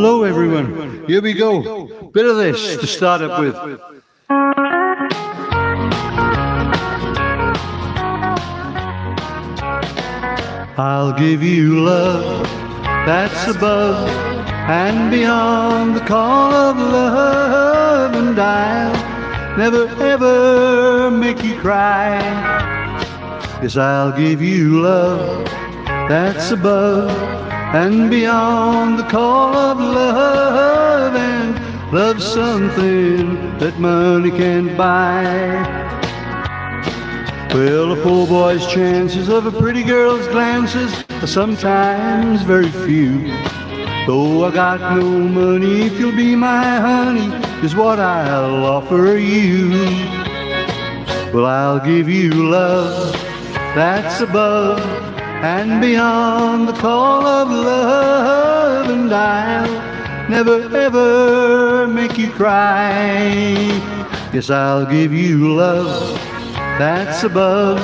Hello, everyone. Here we go. Bit of this to start up with. I'll give you love that's above and beyond the call of love, and I'll never ever make you cry. Yes, I'll give you love that's above and beyond the call of love, and love's something that money can't buy. Well, a poor boy's chances of a pretty girl's glances are sometimes very few. Though I got no money, if you'll be my honey, is what I'll offer you. Well, I'll give you love that's above and beyond the call of love, and I'll never ever make you cry. Yes, I'll give you love that's above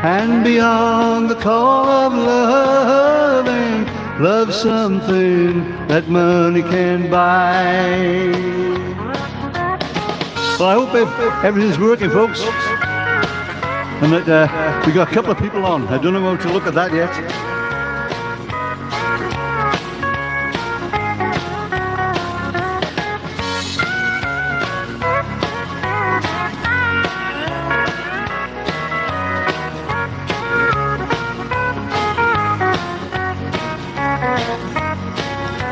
and beyond the call of love, and love's something that money can buy. Well, I hope everything's working, folks, and that we got a couple of people on. I don't know how to look at that yet.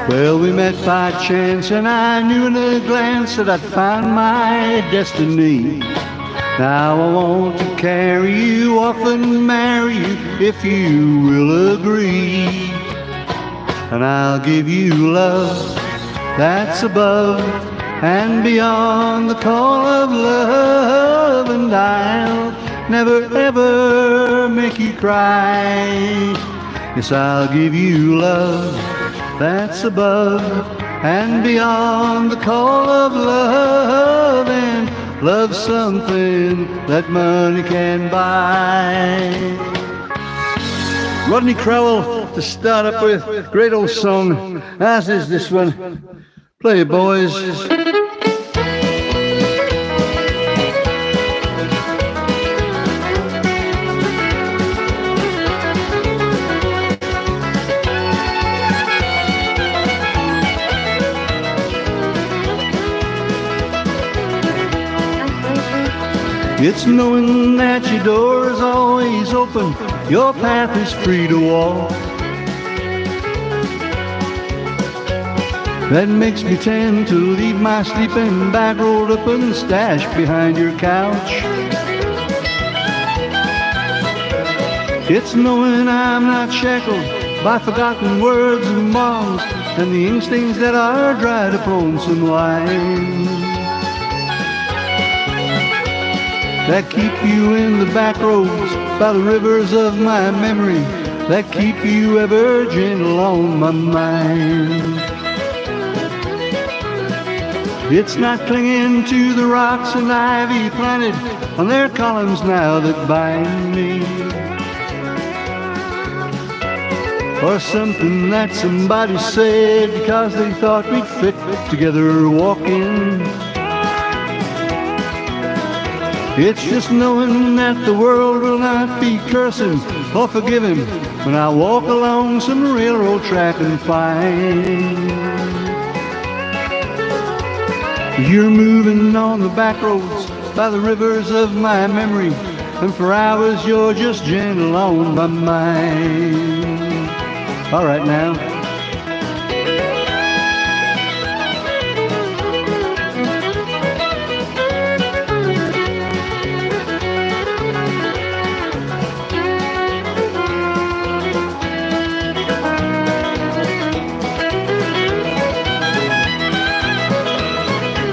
Well, we met by chance, and I knew in a glance that I'd found my destiny. Now I want to carry you off and marry you, if you will agree. And I'll give you love that's above and beyond the call of love, and I'll never ever make you cry. Yes, I'll give you love that's above and beyond the call of love, and love's something that money can buy. Rodney Crowell to start up with. Great old song, as is this one. Play it, boys. It's knowing that your door is always open, your path is free to walk, that makes me tend to leave my sleeping bag rolled up and stashed behind your couch. It's knowing I'm not shackled by forgotten words and bonds, and the instincts that are dried upon some wine, that keep you in the back roads by the rivers of my memory, that keep you ever gentle on my mind. It's not clinging to the rocks and ivy planted on their columns now that bind me, or something that somebody said because they thought we'd fit together walking. It's just knowing that the world will not be cursing or forgiving when I walk along some railroad track and find you're moving on the back roads by the rivers of my memory, and for hours you're just gentle on my mind. All right now.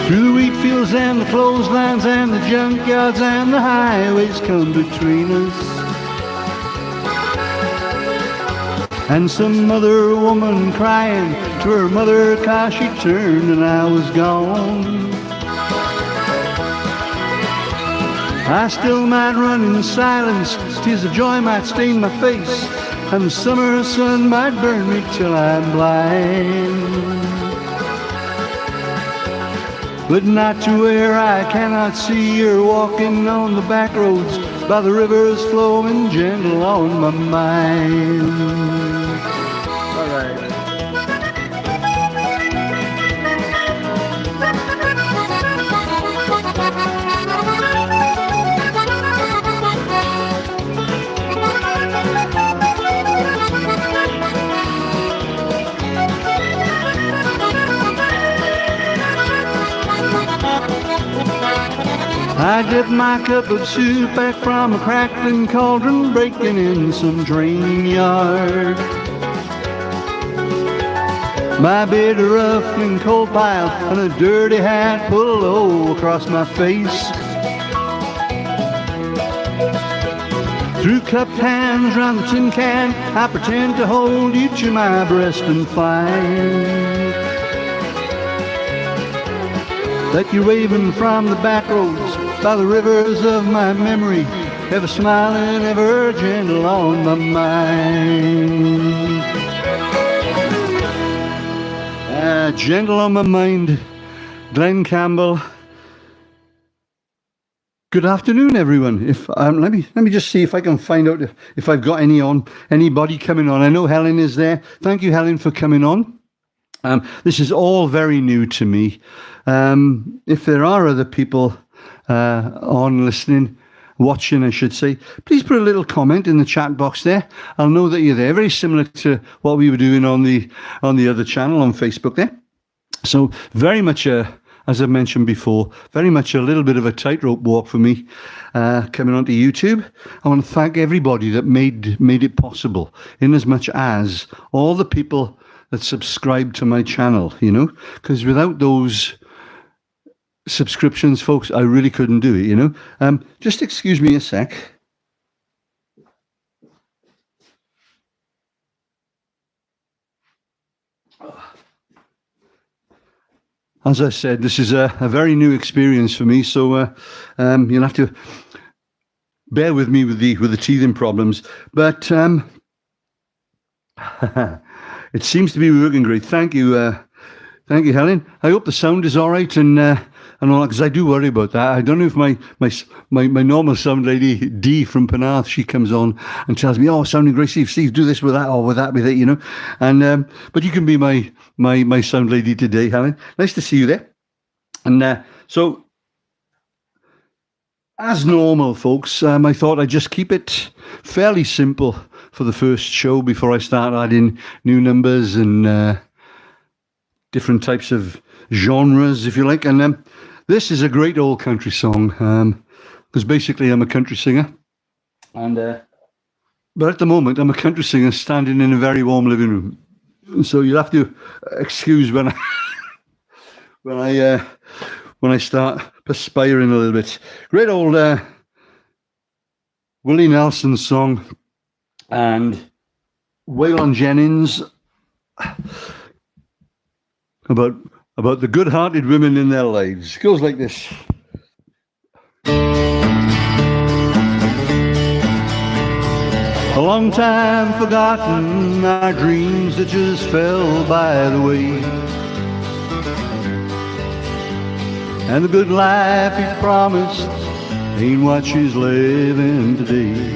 Through the wheat fields and the clotheslines and the junkyards and the highways come between us, and some other woman crying to her mother 'cause she turned and I was gone. I still might run in silence, tears of joy might stain my face, and the summer sun might burn me till I'm blind. but not to where I cannot see her, walking on the back roads by the rivers flowing gentle on my mind. All right. I get my cup of soup back from a crackling cauldron, breaking in some draining yard. My bed of rough and coal pile and a dirty hat pulled low across my face. Through cupped hands round the tin can, I pretend to hold you to my breast and find that you're waving from the back roads by the rivers of my memory, ever smiling, ever gentle on my mind. Gentle on my mind, Glenn Campbell. Good afternoon, everyone. If let me just see if I can find out if I've got anybody coming on. I know Helen is there. Thank you, Helen, for coming on. This is all very new to me. If there are other people on listening, watching, I should say, please put a little comment in the chat box there. I'll know that you're there. Very similar to what we were doing on the other channel on Facebook there. So very much as I mentioned before, very much a little bit of a tightrope walk for me coming onto YouTube. I want to thank everybody that made it possible, in as much as all the people that subscribe to my channel, you know, because without those subscriptions, folks, I really couldn't do it, you know. Just excuse me a sec. As I said, this is a very new experience for me, so you'll have to bear with me with the teething problems. But it seems to be working great. Thank you, Helen. I hope the sound is all right and all that, because I do worry about that. I don't know if my normal sound lady Dee from Penarth, she comes on and tells me, "Oh, sounding great, Steve, do this with that or with that with it," you know. And but you can be my sound lady today, Helen. Nice to see you there. And so, as normal, folks, I thought I'd just keep it fairly simple for the first show before I start adding new numbers and different types of genres, if you like. And this is a great old country song, because basically I'm a country singer, and but at the moment I'm a country singer standing in a very warm living room. So you'll have to excuse when I start perspiring a little bit. Great old Willie Nelson song, and Waylon Jennings about the good-hearted women in their lives. It goes like this. A long time forgotten, our dreams that just fell by the way, and the good life he promised ain't what she's living today.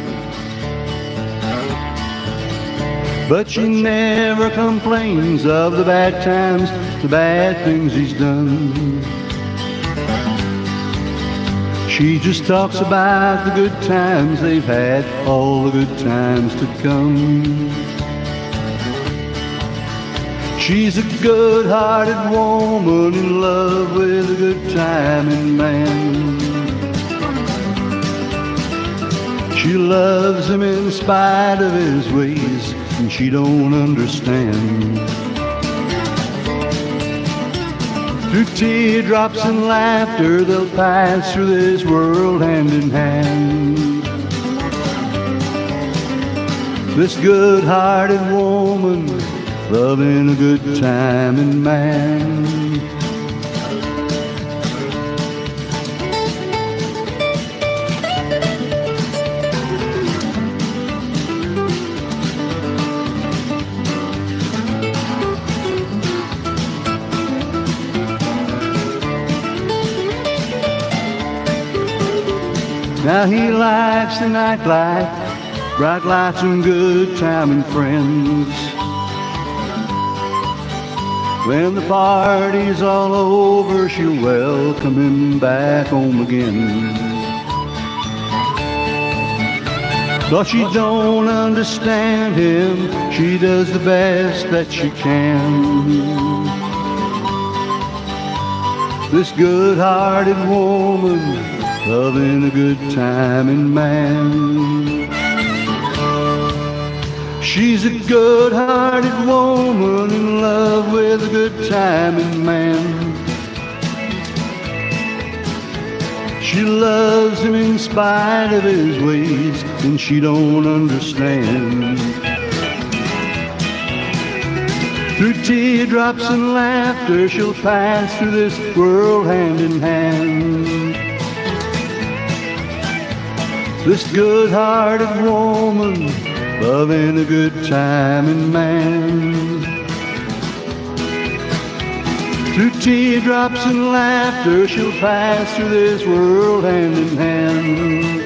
But she never complains of the bad times, the bad things he's done. She just talks about the good times they've had, all the good times to come. She's a good-hearted woman in love with a good-timing man. She loves him in spite of his ways, and she don't understand. Through teardrops and laughter, they'll pass through this world hand in hand. This good-hearted woman, loving a good-timing man. Now he likes the nightlife, bright lights and good time and friends. When the party's all over, she'll welcome him back home again. But she don't understand him, she does the best that she can. This good-hearted woman, loving a good time and man. She's a good-hearted woman in love with a good time and man. She loves him in spite of his ways, and she don't understand. Through teardrops and laughter, she'll pass through this world hand in hand. This good-hearted woman, loving a good time and man. Through teardrops and laughter, she'll pass through this world hand in hand.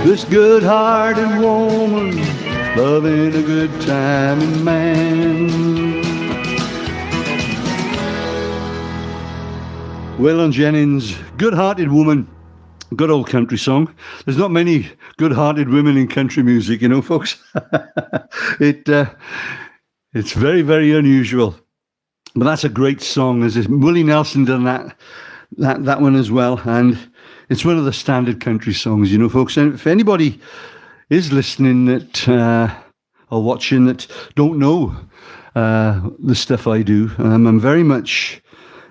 This good-hearted woman, loving a good time and man. Waylon Jennings, good-hearted woman, good old country song. There's not many good-hearted women in country music, you know, folks. It's very, very unusual. But that's a great song. There's Willie Nelson done that one as well. And it's one of the standard country songs, you know, folks. And if anybody is listening that or watching that don't know the stuff I do, I'm very much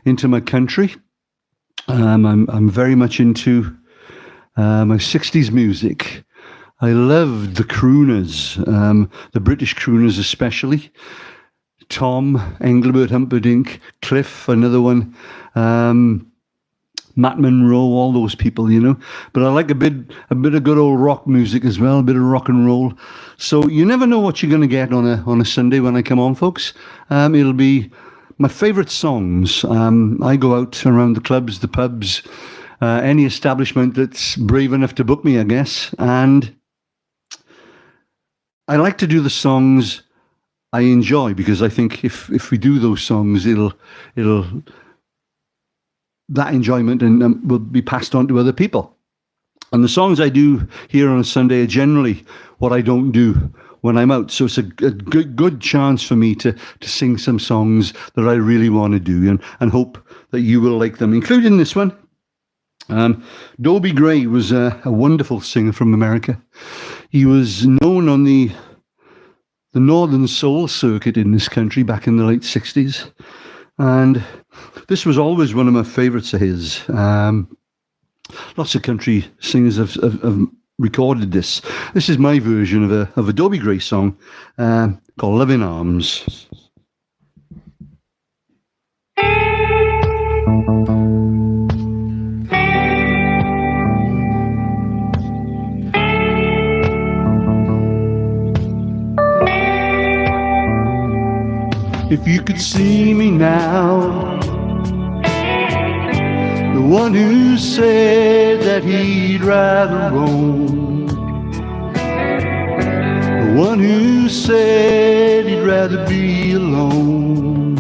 into my country. I'm very much into my 60s music. I loved the crooners, the British crooners especially. Tom, Engelbert Humperdinck, Cliff, another one, Matt Monro, all those people, you know. But I like a bit of good old rock music as well, a bit of rock and roll. So you never know what you're going to get on a Sunday when I come on, folks. It'll be my favourite songs. I go out around the clubs, the pubs, any establishment that's brave enough to book me, I guess. And I like to do the songs I enjoy, because I think if we do those songs, it'll that enjoyment and will be passed on to other people. And the songs I do here on a Sunday are generally what I don't do when I'm out. So it's a good chance for me to sing some songs that I really want to do, and hope that you will like them, including this one. Dobie Gray was a wonderful singer from America. He was known on the Northern Soul circuit in this country back in the late 60s. And this was always one of my favourites of his. Lots of country singers have recorded this. This is my version of a Dobie Gray song called Love in Arms. If you could see me now, the one who said that he'd rather roam, the one who said he'd rather be alone.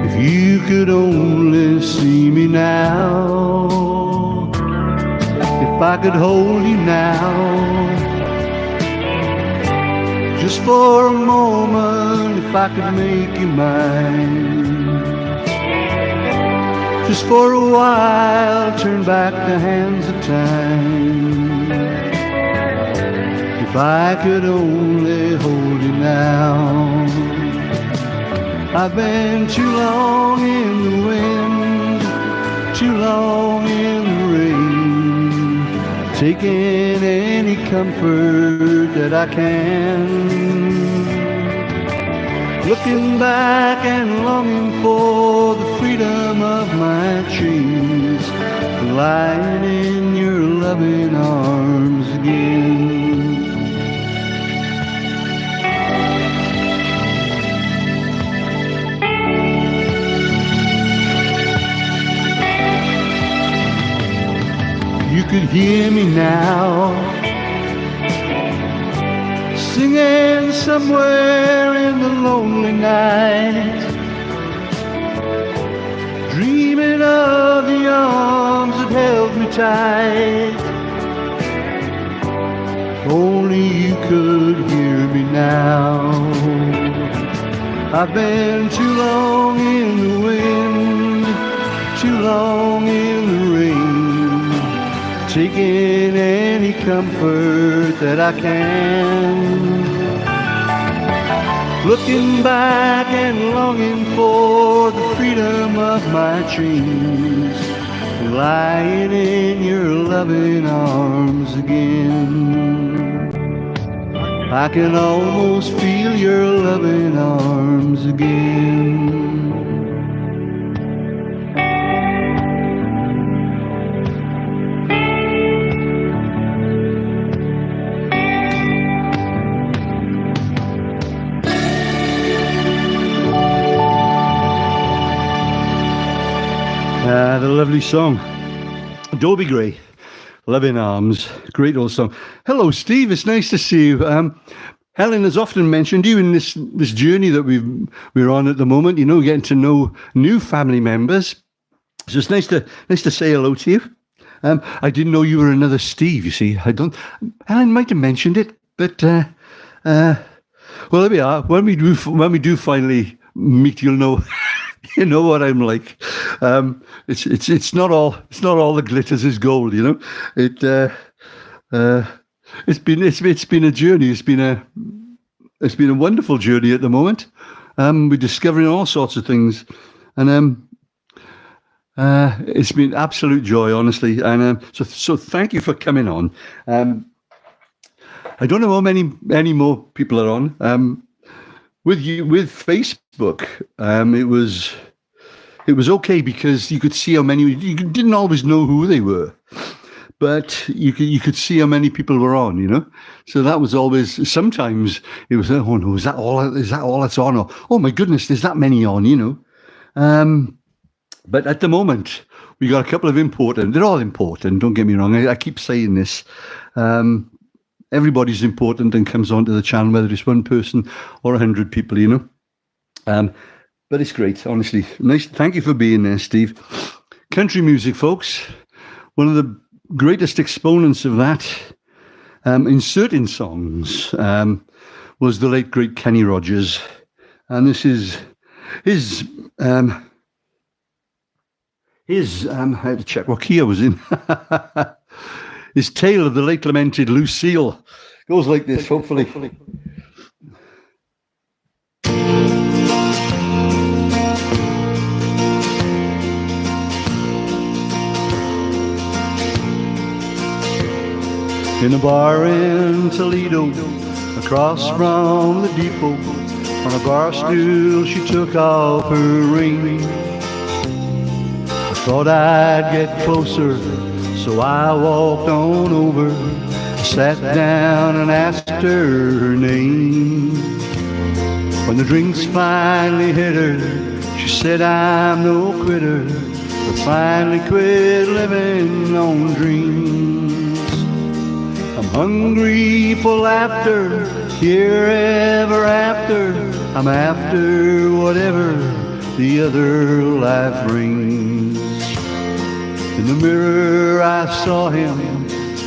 If you could only see me now, if I could hold you now, just for a moment, if I could make you mine. Just for a while, turn back the hands of time. If I could only hold you now. I've been too long in the wind, too long in the rain, taking any comfort that I can. Looking back and longing for the freedom of my chains, lying in your loving arms again. you could hear me now, singing somewhere in the lonely night, dreaming of the arms that held me tight. If only you could hear me now. I've been too long in the wind, too long in the rain, taking any comfort that I can, looking back and longing for the freedom of my dreams, lying in your loving arms again. I can almost feel your loving arms again. The lovely song, Dobie Gray, Loving Arms, great old song. Hello, Steve. It's nice to see you. Helen has often mentioned you in this journey that we're on at the moment. You know, getting to know new family members. So it's nice to say hello to you. I didn't know you were another Steve. You see, Helen might have mentioned it, but well, there we are. When we do finally meet, you'll know. You know what I'm like. It's not all the glitters is gold. You know, it's been a journey. It's been a wonderful journey at the moment. We're discovering all sorts of things, and it's been absolute joy, honestly. And so thank you for coming on. I don't know how many more people are on. With Facebook, it was okay because you could see how many. You didn't always know who they were, but you could see how many people were on. You know, so that was always. Sometimes it was, oh no, is that all? Is that all that's on? Or, oh my goodness, there's that many on. You know, but at the moment we got a couple of important. They're all important. Don't get me wrong. I keep saying this. Everybody's important and comes onto the channel, whether it's one person or 100 people, you know. But it's great, honestly. Nice. Thank you for being there, Steve. Country music, folks. One of the greatest exponents of that in certain songs was the late, great Kenny Rogers. And this is his I had to check what key I was in. His tale of the late lamented Lucille goes like this, hopefully. In a bar in Toledo, across from the depot, on a bar stool she took off her ring. I thought I'd get closer, so I walked on over, sat down and asked her name. When the drinks finally hit her, she said, I'm no quitter, but finally quit living on dreams. I'm hungry for laughter, here ever after, I'm after whatever the other life brings. In the mirror I saw him,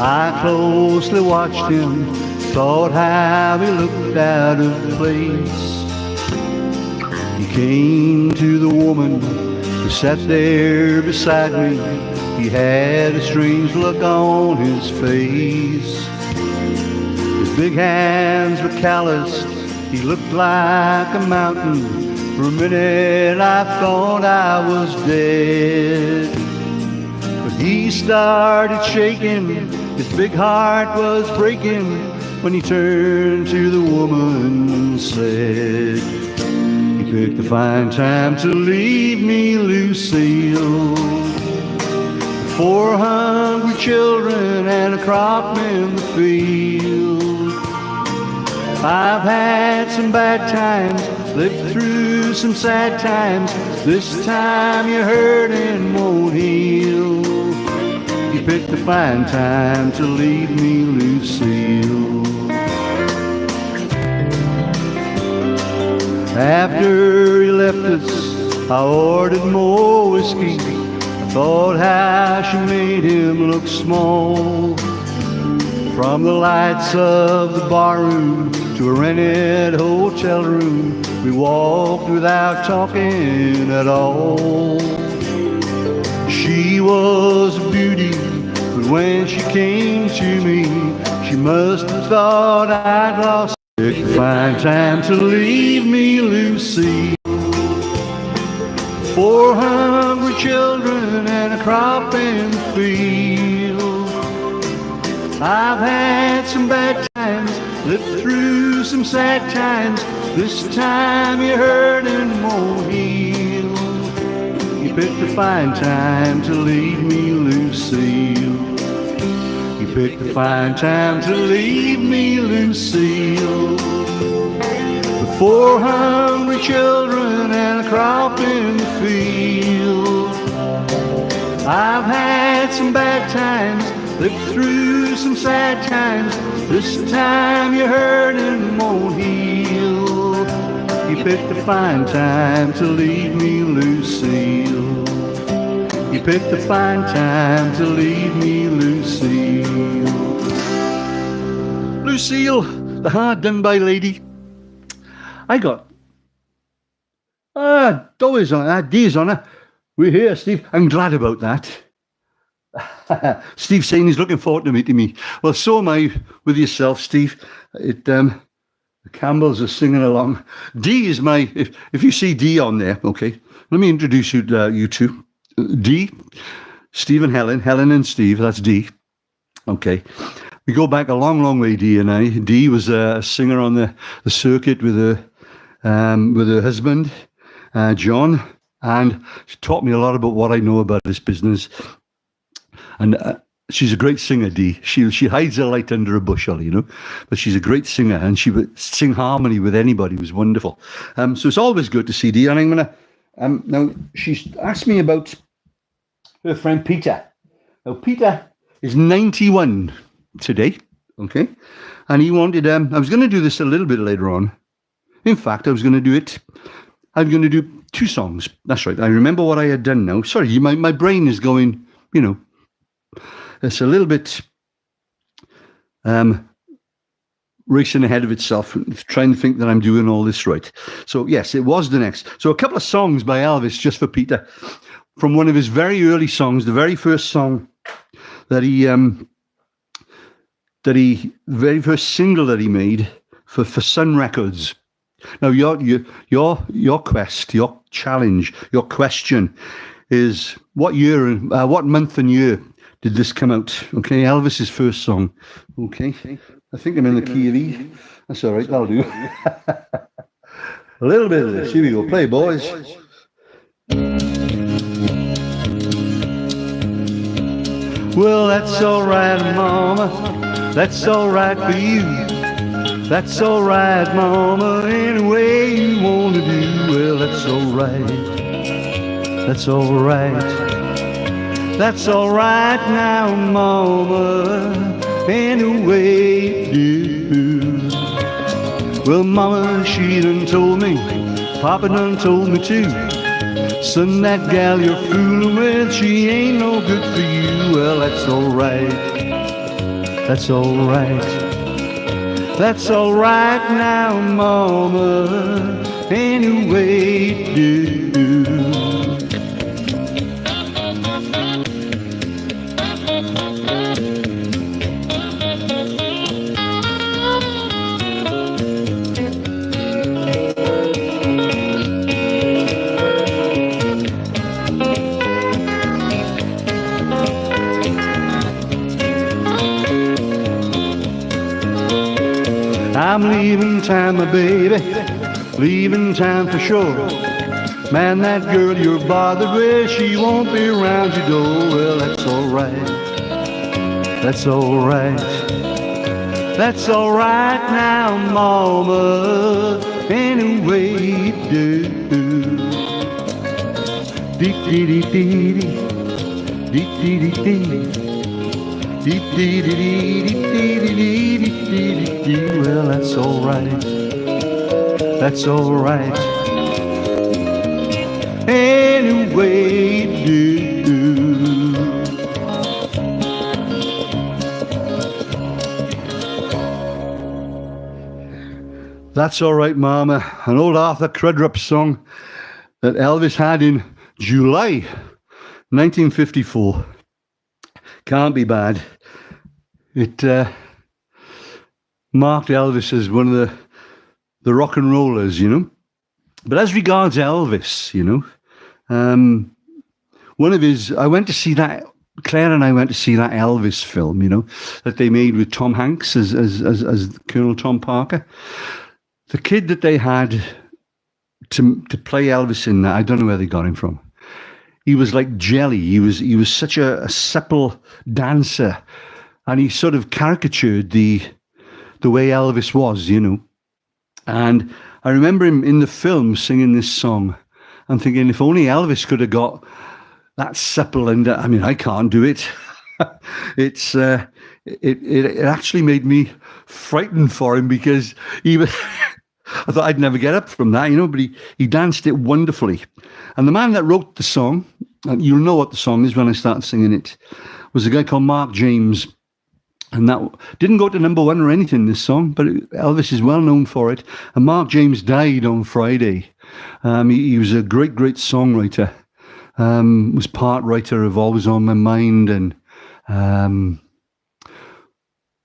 I closely watched him, thought how he looked out of place. He came to the woman who sat there beside me, he had a strange look on his face. His big hands were calloused, he looked like a mountain. For a minute I thought I was dead. He started shaking, his big heart was breaking, when he turned to the woman and said, he picked a fine time to leave me, Lucille. 4 hungry children and a crop in the field. I've had some bad times, lived through some sad times, this time your hurting won't heal. You picked a fine time to leave me, Lucille. After he left us, I ordered more whiskey. I thought how she made him look small. From the lights of the barroom to a rented hotel room, we walked without talking at all. She was a beauty, but when she came to me, she must have thought I'd lost it. Fine time to leave me, Lucy. 4 hungry children and a crop in the field. I've had some bad times, lived through some sad times. This time you're hurting won't heal. You picked a fine time to leave me, Lucille. You picked a fine time to leave me, Lucille. With 4 hungry children and a crop in the field. I've had some bad times, lived through some sad times. This time you're hurting won't heal. You picked a fine time to leave me, Lucille. You picked a fine time to leave me, Lucille. Lucille, the hard done by lady. I got Doy's on her, D's on her. We're here, Steve. I'm glad about that. Steve's saying he's looking forward to meeting me. Well, so am I with yourself, Steve. The Campbells are singing along. D is my, if you see D on there, okay, let me introduce you to you two. D, Steve and Helen, Helen and Steve, that's D. Okay. We go back a long, long way, D and I. D was a singer on the circuit with her husband, John, and she taught me a lot about what I know about this business. And she's a great singer, Dee. She hides her light under a bushel, you know, but she's a great singer, and she would sing harmony with anybody. It was wonderful. So it's always good to see Dee. And I'm gonna now she's asked me about her friend Peter. Now Peter is 91 today, okay, and he wanted. I was going to do this a little bit later on. In fact, I was going to do it. I'm going to do 2 songs. That's right. I remember what I had done now. Sorry, my brain is going. You know. It's a little bit racing ahead of itself, trying to think that I'm doing all this right. So, yes, it was the next. So a couple of songs by Elvis, just for Peter, from one of his very early songs, the very first song that very first single that he made for Sun Records. Now, your quest, your challenge, your question is what year, what month and year did this come out? Okay, Elvis's first song. Okay, I think I'm in the key of E. That's all right, that'll do. A little bit of this. Here we go. Play, boys. Well, that's all right, Mama. That's all right for you. That's all right, Mama. Any way you want to do. Well, that's all right. That's all right. That's all right now, Mama, any way you do. Well, Mama, she done told me, Papa done told me too. Son, that gal you're fooling with, she ain't no good for you. Well, that's all right. That's all right. That's all right now, Mama, any way you do. I'm leaving town, my baby, leaving town for sure. Man, that girl you're bothered with, she won't be around your door. Well, that's all right. That's all right. That's all right now, Mama, any way you do. Dee dee dee dee dee dee dee dee. Well, that's all right. That's all right. Anyway, do. That's all right, Mama. An old Arthur Crudup song that Elvis had in July 1954. Can't be bad. It marked Elvis as one of the rock and rollers, you know. But as regards Elvis, you know, one of his, I went to see that, Claire and I went to see that Elvis film, you know, that they made with Tom Hanks as Colonel Tom Parker. The kid that they had to play Elvis in that, I don't know where they got him from. He was like jelly. He was such a supple dancer, and he sort of caricatured the way Elvis was, you know. And I remember him in the film singing this song. I'm thinking, if only Elvis could have got that supple, and I mean, I can't do it. It actually made me frightened for him, because he was. I thought I'd never get up from that, you know, but he danced it wonderfully. And the man that wrote the song, and you'll know what the song is when I start singing it, was a guy called Mark James. And that didn't go to number one or anything, this song, but Elvis is well known for it. And Mark James died on Friday. He was a great, great songwriter. Was part writer of Always on My Mind and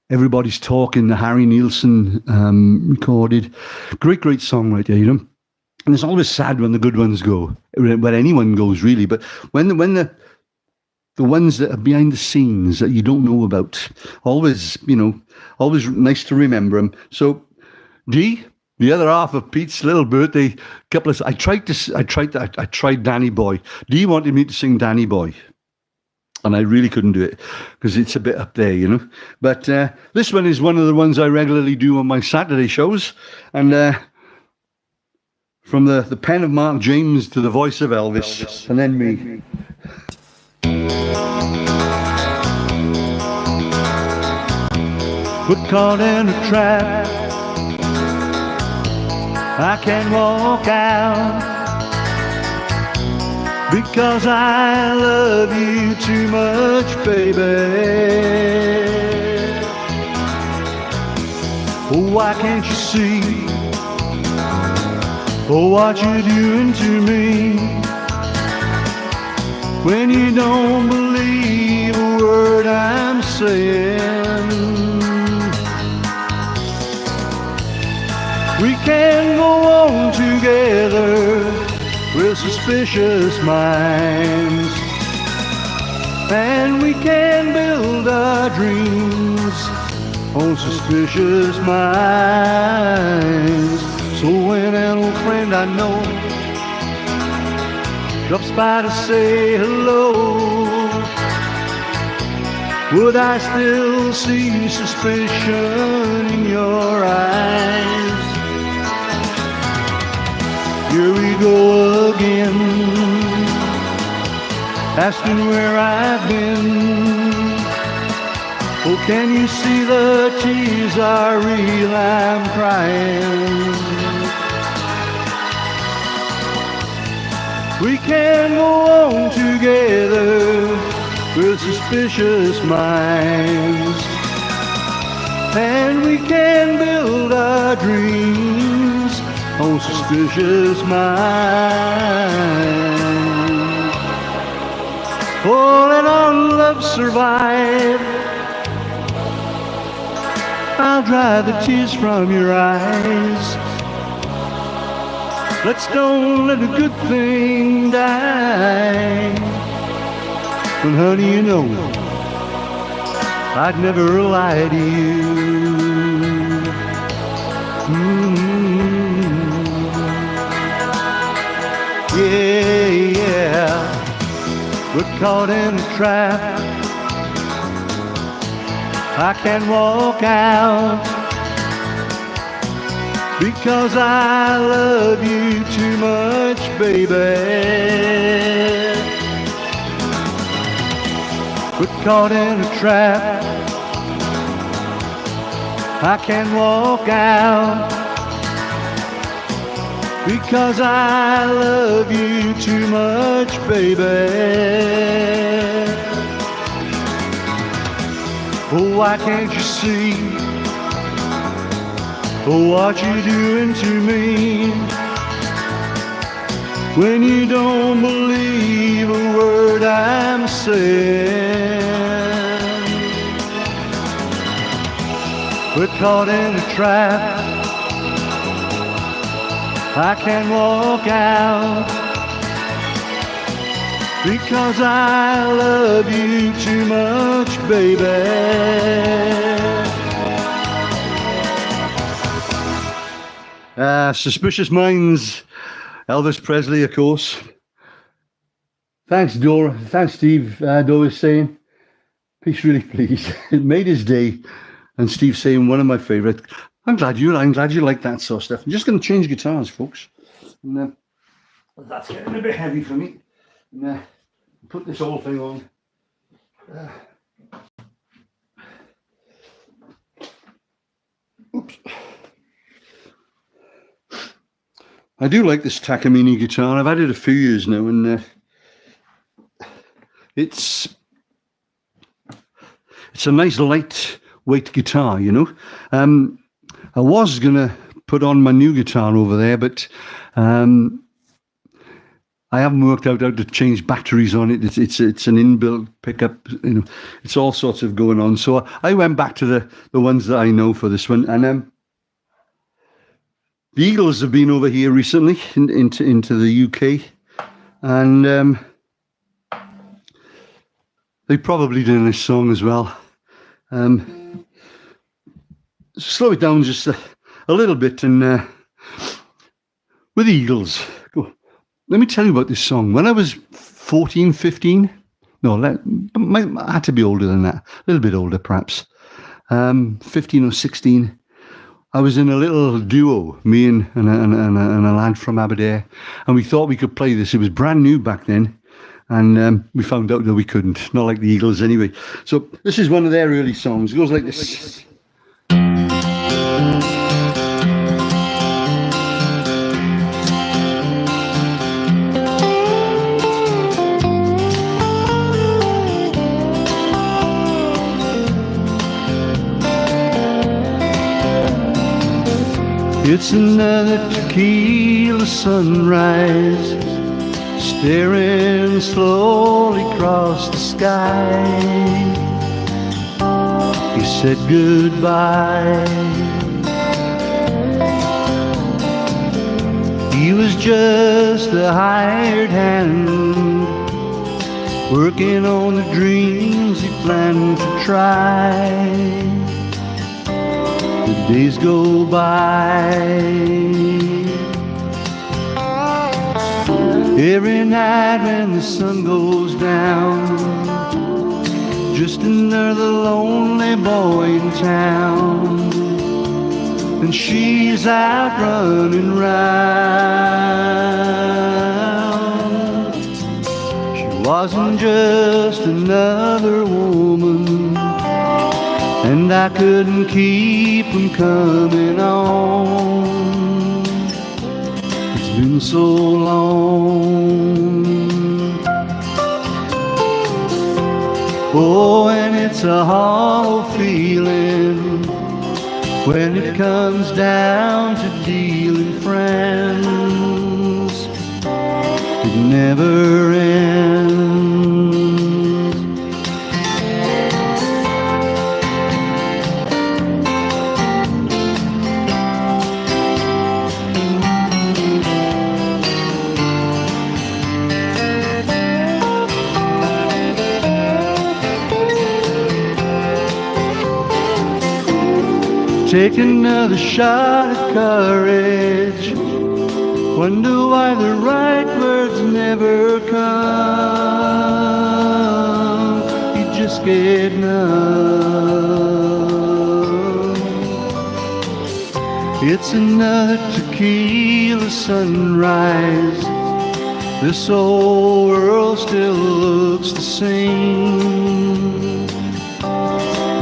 Everybody's Talking, the Harry Nilsson recorded. Great, great songwriter, you know. And it's always sad when the good ones go, when anyone goes, really. But when the ones that are behind the scenes that you don't know about, always, you know, always nice to remember them. So, Dee, the other half of Pete's little birthday, I tried Danny Boy. Dee wanted me to sing Danny Boy, and I really couldn't do it because it's a bit up there, you know. But this one is one of the ones I regularly do on my Saturday shows, and from the pen of Mark James to the voice of Elvis, and then me. We're caught in a trap. I can't walk out because I love you too much, baby. Oh, why can't you see? Oh, what you're doing to me when you don't believe a word I'm saying. We can go on together with suspicious minds, and we can build our dreams on suspicious minds. So when an old friend I know drops by to say hello, would I still see suspicion in your eyes? Here we go again, asking where I've been. Oh, can you see the tears are real? I'm crying. We can go on together with suspicious minds, and we can build our dreams on suspicious minds. Oh, let our love survive. I'll dry the tears from your eyes. Let's don't let a good thing die. But honey, you know I'd never lie to you. Yeah, yeah, we're caught in a trap. I can't walk out because I love you too much, baby. We're caught in a trap. I can't walk out because I love you too much, baby. Oh, why can't you see what you're doing to me when you don't believe a word I'm saying? We're caught in a trap. I can't walk out because I love you too much, baby. Suspicious Minds, Elvis Presley, of course. Thanks, Dora. Thanks, Steve. Dora's saying, peace, really please. It made his day. And Steve saying, one of my favourite. I'm glad you like that sort of stuff. I'm just going to change guitars, folks. And, that's getting a bit heavy for me. And, put this whole thing on. Oops. I do like this Takamine guitar. I've had it a few years now, and it's a nice lightweight guitar, you know. I was gonna put on my new guitar over there, but I haven't worked out how to change batteries on it. It's an inbuilt pickup, you know. It's all sorts of going on. So I went back to the ones that I know for this one, and the Eagles have been over here recently into the UK, and they probably done this song as well. Slow it down just a little bit, and with the Eagles. Let me tell you about this song. When I was 14, 15, no, I had to be older than that, a little bit older perhaps, 15 or 16, I was in a little duo, me and a lad from Aberdare, and we thought we could play this. It was brand new back then, and we found out that we couldn't, not like the Eagles anyway. So this is one of their early songs. It goes like this. It's another tequila sunrise, staring slowly across the sky. He said goodbye. He was just a hired hand, working on the dreams he planned to try. The days go by. Every night when the sun goes down, just another lonely boy in town, and she's out running round. She wasn't just another woman, and I couldn't keep from coming on. It's been so long. Oh, and it's a hollow feeling when it comes down to dealing friends. It never ends. Take another shot at courage. Wonder why the right words never come. You just get numb. It's another tequila sunrise. This old world still looks the same.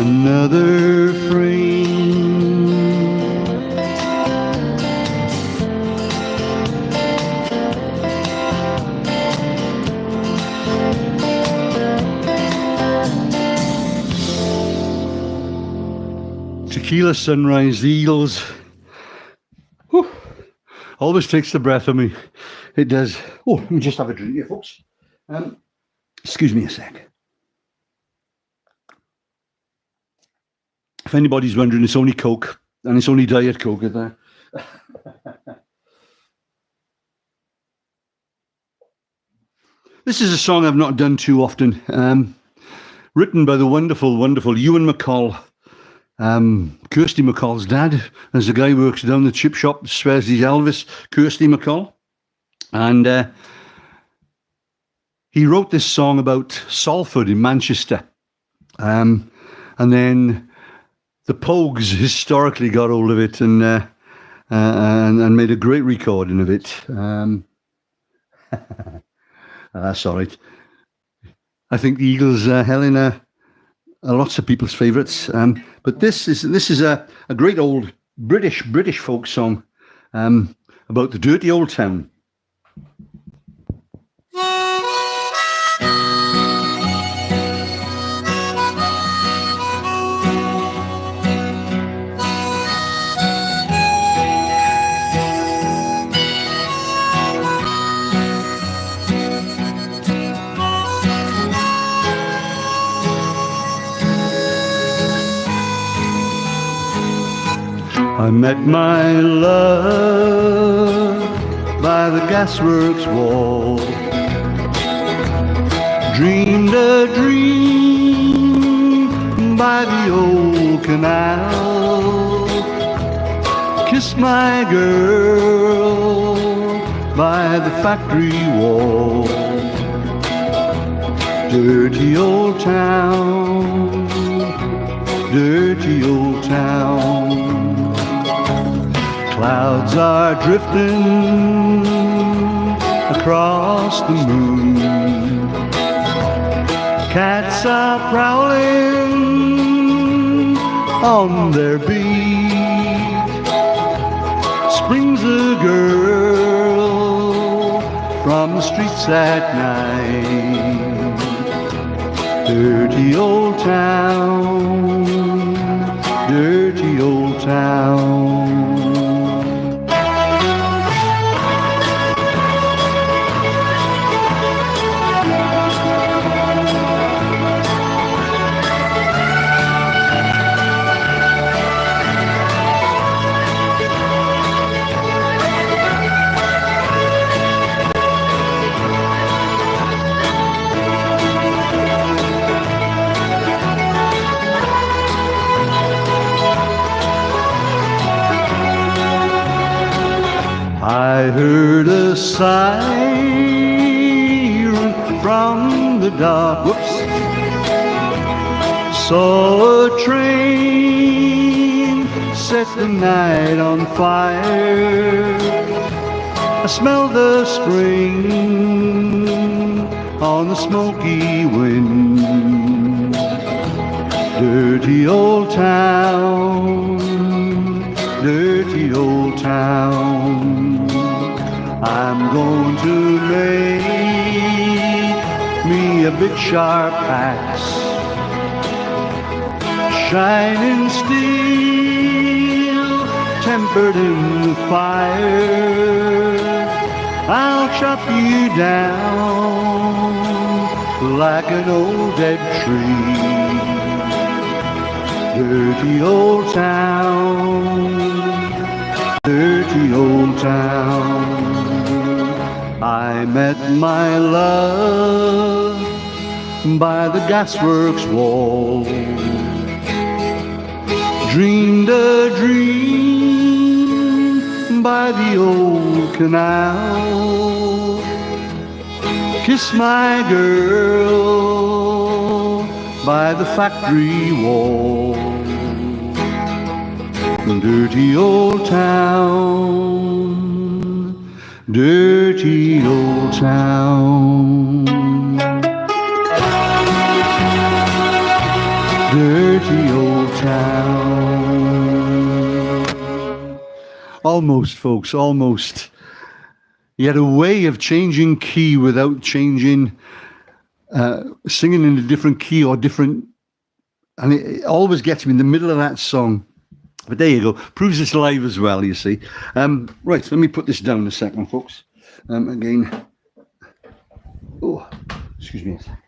Another frame. Tequila Sunrise, the Eagles. Whew. Always takes the breath of me. It does. Oh, let me just have a drink here, folks. Excuse me a sec. If anybody's wondering, it's only Coke, and it's only Diet Coke at that. This is a song I've not done too often. Written by the wonderful, wonderful Ewan MacColl. Kirsty MacColl's dad. There's a guy who works down the chip shop, swears he's Elvis, Kirsty MacColl. And he wrote this song about Salford in Manchester. And then the Pogues historically got hold of it and made a great recording of it. That's all right. I think the Eagles, Helen, are lots of people's favourites. But this is a great old British folk song about the dirty old town. I met my love by the gasworks wall, dreamed a dream by the old canal, kissed my girl by the factory wall. Dirty old town, dirty old town. Clouds are drifting across the moon. Cats are prowling on their beat. Springs a girl from the streets at night. Dirty old town, dirty old town. I heard a siren from the dark. Whoops. Saw a train set the night on fire. I smelled the spring on the smoky wind. Dirty old town, dirty old town. I'm going to make me a big sharp axe, shining steel, tempered in the fire. I'll chop you down like an old dead tree. Dirty old town, dirty old town. I met my love by the gasworks wall, dreamed a dream by the old canal, kissed my girl by the factory wall. Dirty old town, dirty old town, dirty old town. Almost, folks, almost. He had a way of changing key without changing, singing in a different key or different, and it always gets me in the middle of that song. But there you go. Proves it's live as well, you see. Right, let me put this down a second, folks. Again. Oh, excuse me a sec.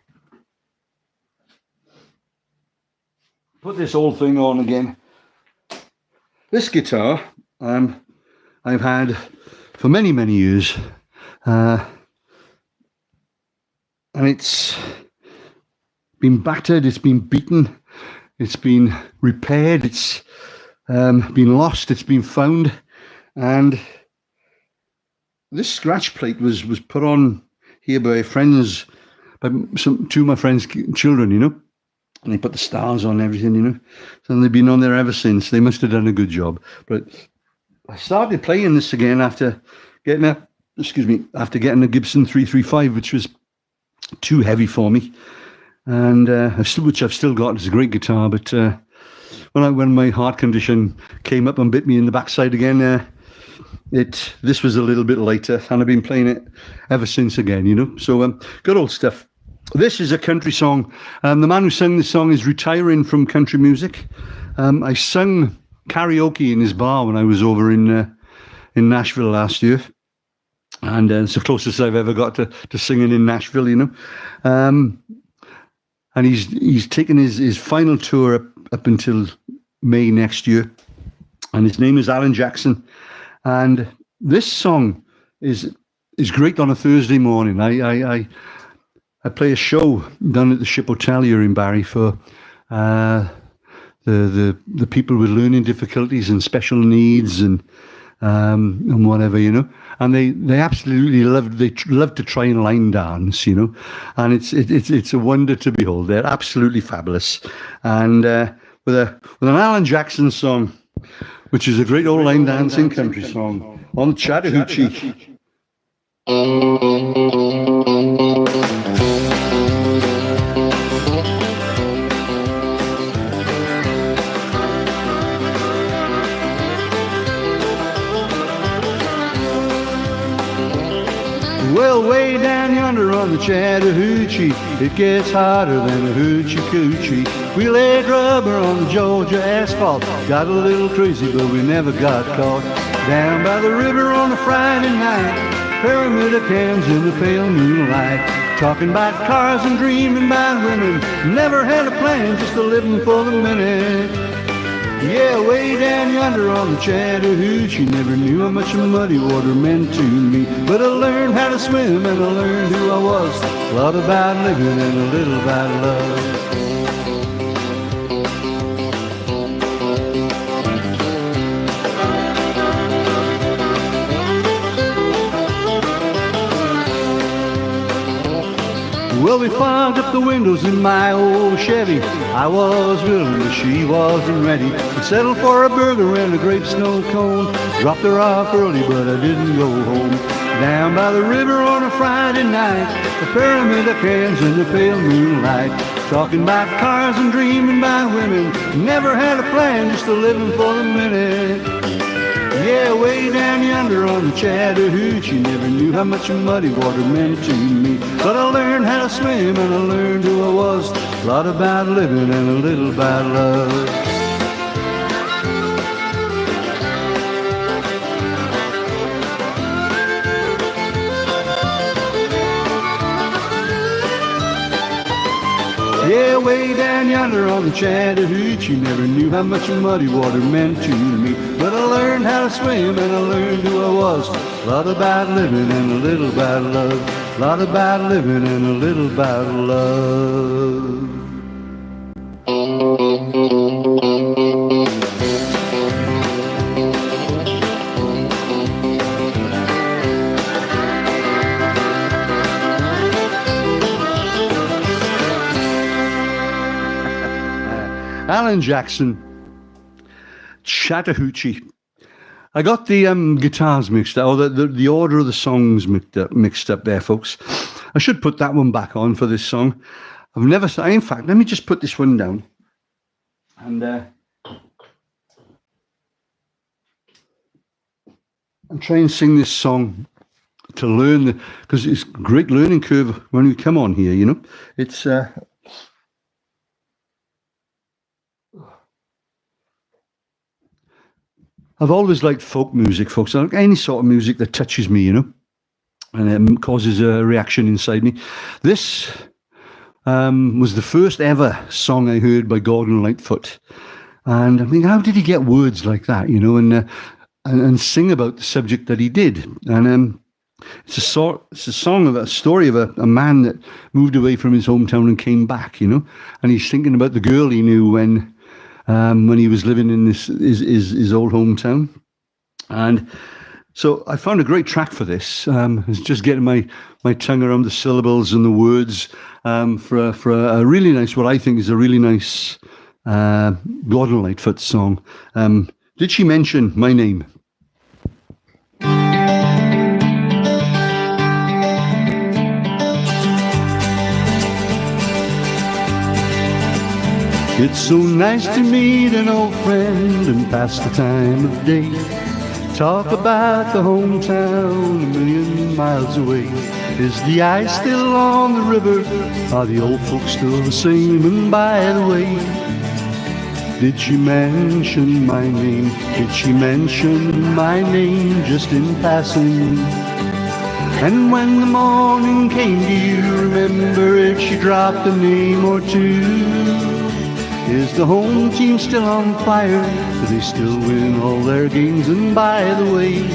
Put this whole thing on again. This guitar, I've had for many, many years. And it's been battered, it's been beaten, it's been repaired, it's been lost, it's been found. And this scratch plate was put on here by friends, by two of my friends' children, you know. And they put the stars on everything, you know. So they've been on there ever since. They must have done a good job. But I started playing this again after getting a Gibson 335, which was too heavy for me. And which I've still got. It's a great guitar, but when my heart condition came up and bit me in the backside again, this was a little bit later, and I've been playing it ever since again, you know. So good old stuff. This is a country song. The man who sang this song is retiring from country music. I sung karaoke in his bar when I was over in Nashville last year, and it's the closest I've ever got to singing in Nashville, you know. And he's taken his final tour up until May next year, and his name is Alan Jackson. And this song is great on a Thursday morning. I play a show down at the Ship Hotel here in Barry for the people with learning difficulties and special needs and whatever, you know. And they absolutely love to try and line dance, you know. And it's a wonder to behold. They're absolutely fabulous. And with an Alan Jackson song, which is a great old line dancing country song on Chattahoochee. Well, way down yonder on the Chattahoochee, it gets hotter than a hoochie coochie. We laid rubber on the Georgia asphalt, got a little crazy but we never got caught. Down by the river on a Friday night, pyramid of cans in the pale moonlight, talking about cars and dreaming about women. Never had a plan, just a living for the minute. Yeah, way down yonder on the Chattahoochee, never knew how much muddy water meant to me. But I learned how to swim and I learned who I was. A lot about living and a little about love. Well, we fogged up the windows in my old Chevy. I was willing, but she wasn't ready. We settled for a burger and a grape snow cone. Dropped her off early, but I didn't go home. Down by the river on a Friday night, the pyramid of cans in the pale moonlight, talking about cars and dreaming about women. Never had a plan, just a living for the minute. Yeah, way down yonder on the Chattahoochee, never knew how much muddy water meant to me. But I learned how to swim and I learned who I was. A lot about living and a little about love. Yeah, way down yonder on the Chattahoochee, never knew how much muddy water meant to me. But I learned how to swim and I learned who I was. A lot about living and a little about love. A lot about living and a little about love. Alan Jackson, Chattahoochee. I got the guitars mixed up, or the order of the songs mixed up there, folks. I should put that one back on for this song. In fact, let me just put this one down. And try and sing this song to learn, because it's a great learning curve when we come on here, you know. It's... I've always liked folk music, folks. I like any sort of music that touches me, and it causes a reaction inside me. This was the first ever song I heard by Gordon Lightfoot. And I mean, how did he get words like that, and sing about the subject that he did? And it's a song of a story of a man that moved away from his hometown and came back, and he's thinking about the girl he knew when he was living in his old hometown. And so I found a great track for this. It's just getting my tongue around the syllables and the words for a really nice, what I think is a really nice Gordon Lightfoot song. Did she mention my name? It's so nice to meet an old friend and pass the time of day. Talk about the hometown a million miles away. Is the ice still on the river? Are the old folks still the same? And by the way, did she mention my name? Did she mention my name just in passing? And when the morning came, do you remember if she dropped a name or two? Is the home team still on fire? Do they still win all their games? And by the way,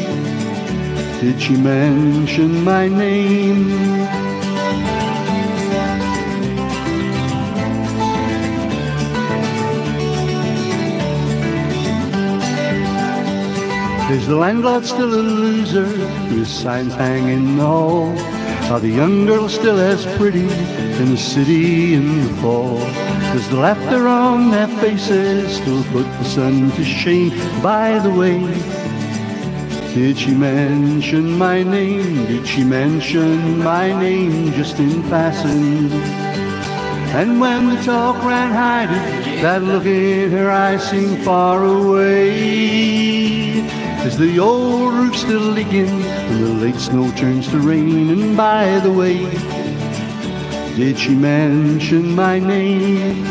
did she mention my name? Is the landlord still a loser? His signs hang in the hall? Are the young girls still as pretty in the city in the fall? Does the laughter on their faces still put the sun to shame? By the way, did she mention my name? Did she mention my name just in passing? And when the talk ran high, did that look in her eyes seem far away? Is the old roof still leaking when the late snow turns to rain? And by the way, did she mention my name?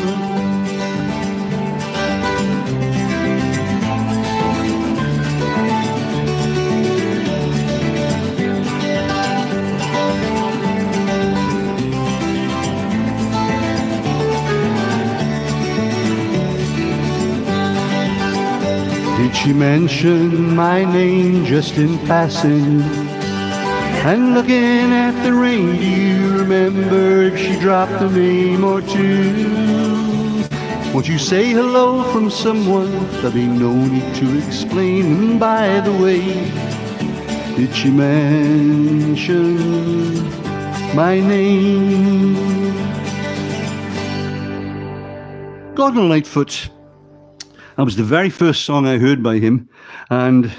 Did she mention my name just in passing? And looking at the rain, do you remember if she dropped a name or two? Won't you say hello from someone? There'll be no need to explain. And by the way, did she mention my name? Gordon Lightfoot. That was the very first song I heard by him, and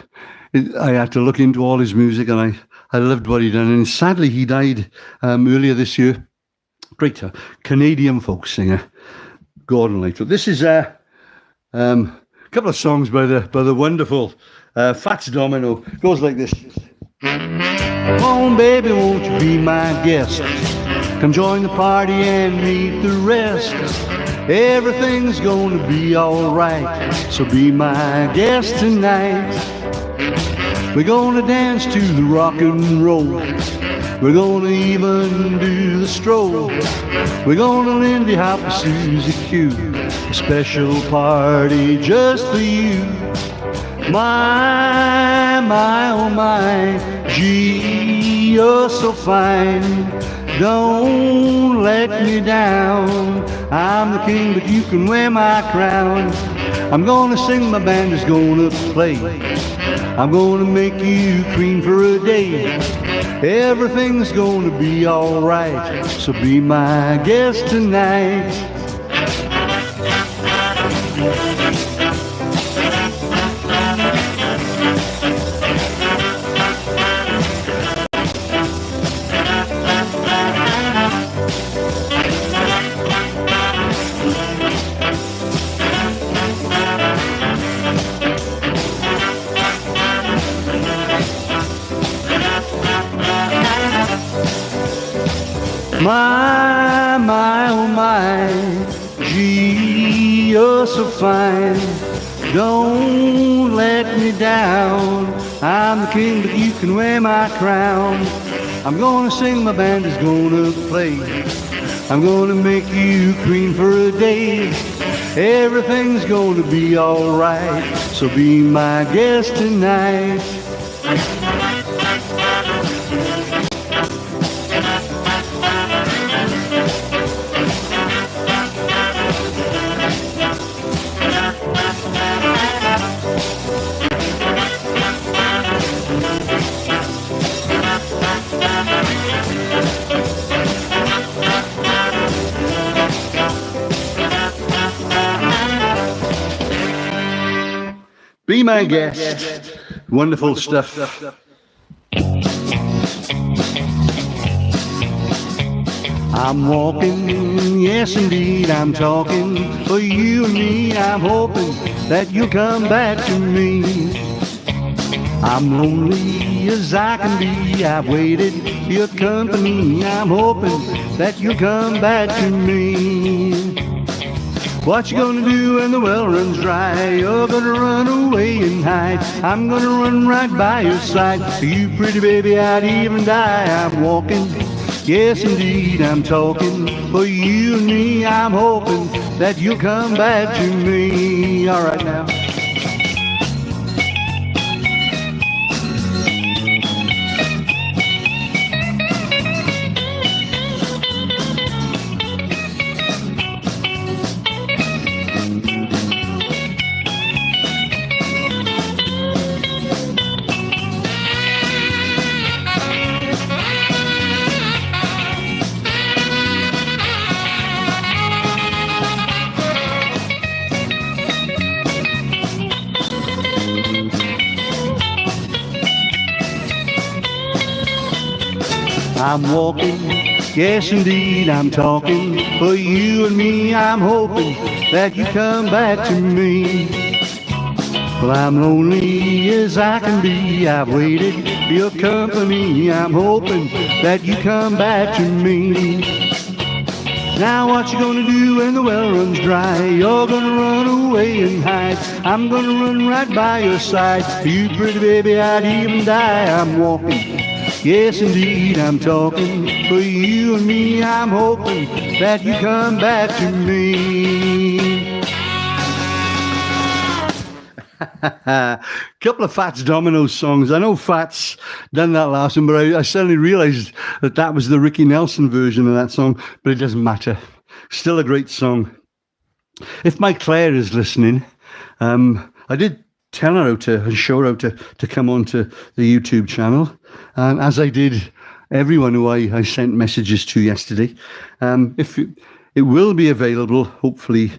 I had to look into all his music, and I loved what he'd done. And sadly, he died earlier this year. Great Canadian folk singer, Gordon Lightfoot. This is a couple of songs by the wonderful Fats Domino. It goes like this. Come on, baby, won't you be my guest? Come join the party and meet the rest. Everything's gonna be alright, so be my guest tonight. We're gonna dance to the rock and roll. We're gonna even do the stroll. We're gonna Lindy Hop and Susie Q, a special party just for you. My, oh my, gee, you're so fine. Don't let me down. I'm the king, but you can wear my crown. I'm gonna sing, my band is gonna play. I'm gonna make you queen for a day. Everything's gonna be alright, so be my guest tonight. My, oh my, gee, you're you're so fine. Don't let me down. I'm the king, but you can wear my crown. I'm gonna sing, my band is gonna play. I'm gonna make you queen for a day. Everything's gonna be alright, so be my guest tonight. Be my guest. Wonderful stuff. I'm walking, yes indeed, I'm talking. For you and me, I'm hoping that you'll come back to me. I'm lonely as I can be, I've waited for your company. I'm hoping that you'll come back to me. What you gonna do when the well runs dry? You're gonna run away and hide. I'm gonna run right by your side. For you, pretty baby, I'd even die. I'm walking, yes indeed, I'm talking. For you and me, I'm hoping that you'll come back to me. All right now. I'm walking, yes indeed I'm talking. For you and me, I'm hoping that you come back to me. Well, I'm lonely as I can be, I've waited for your company. I'm hoping that you come back to me. Now what you gonna do when the well runs dry? You're gonna run away and hide. I'm gonna run right by your side. For you, pretty baby, I'd even die. I'm walking, yes indeed I'm talking. For you and me, I'm hoping that you come back to me. Couple of Fats Dominoes songs. I know Fats done that last one, but I suddenly realised that that was the Ricky Nelson version of that song, but it doesn't matter. Still a great song. If my Claire is listening, I did tell her and show her how to come onto the YouTube channel, and as I did everyone who I sent messages to yesterday. It will be available, hopefully,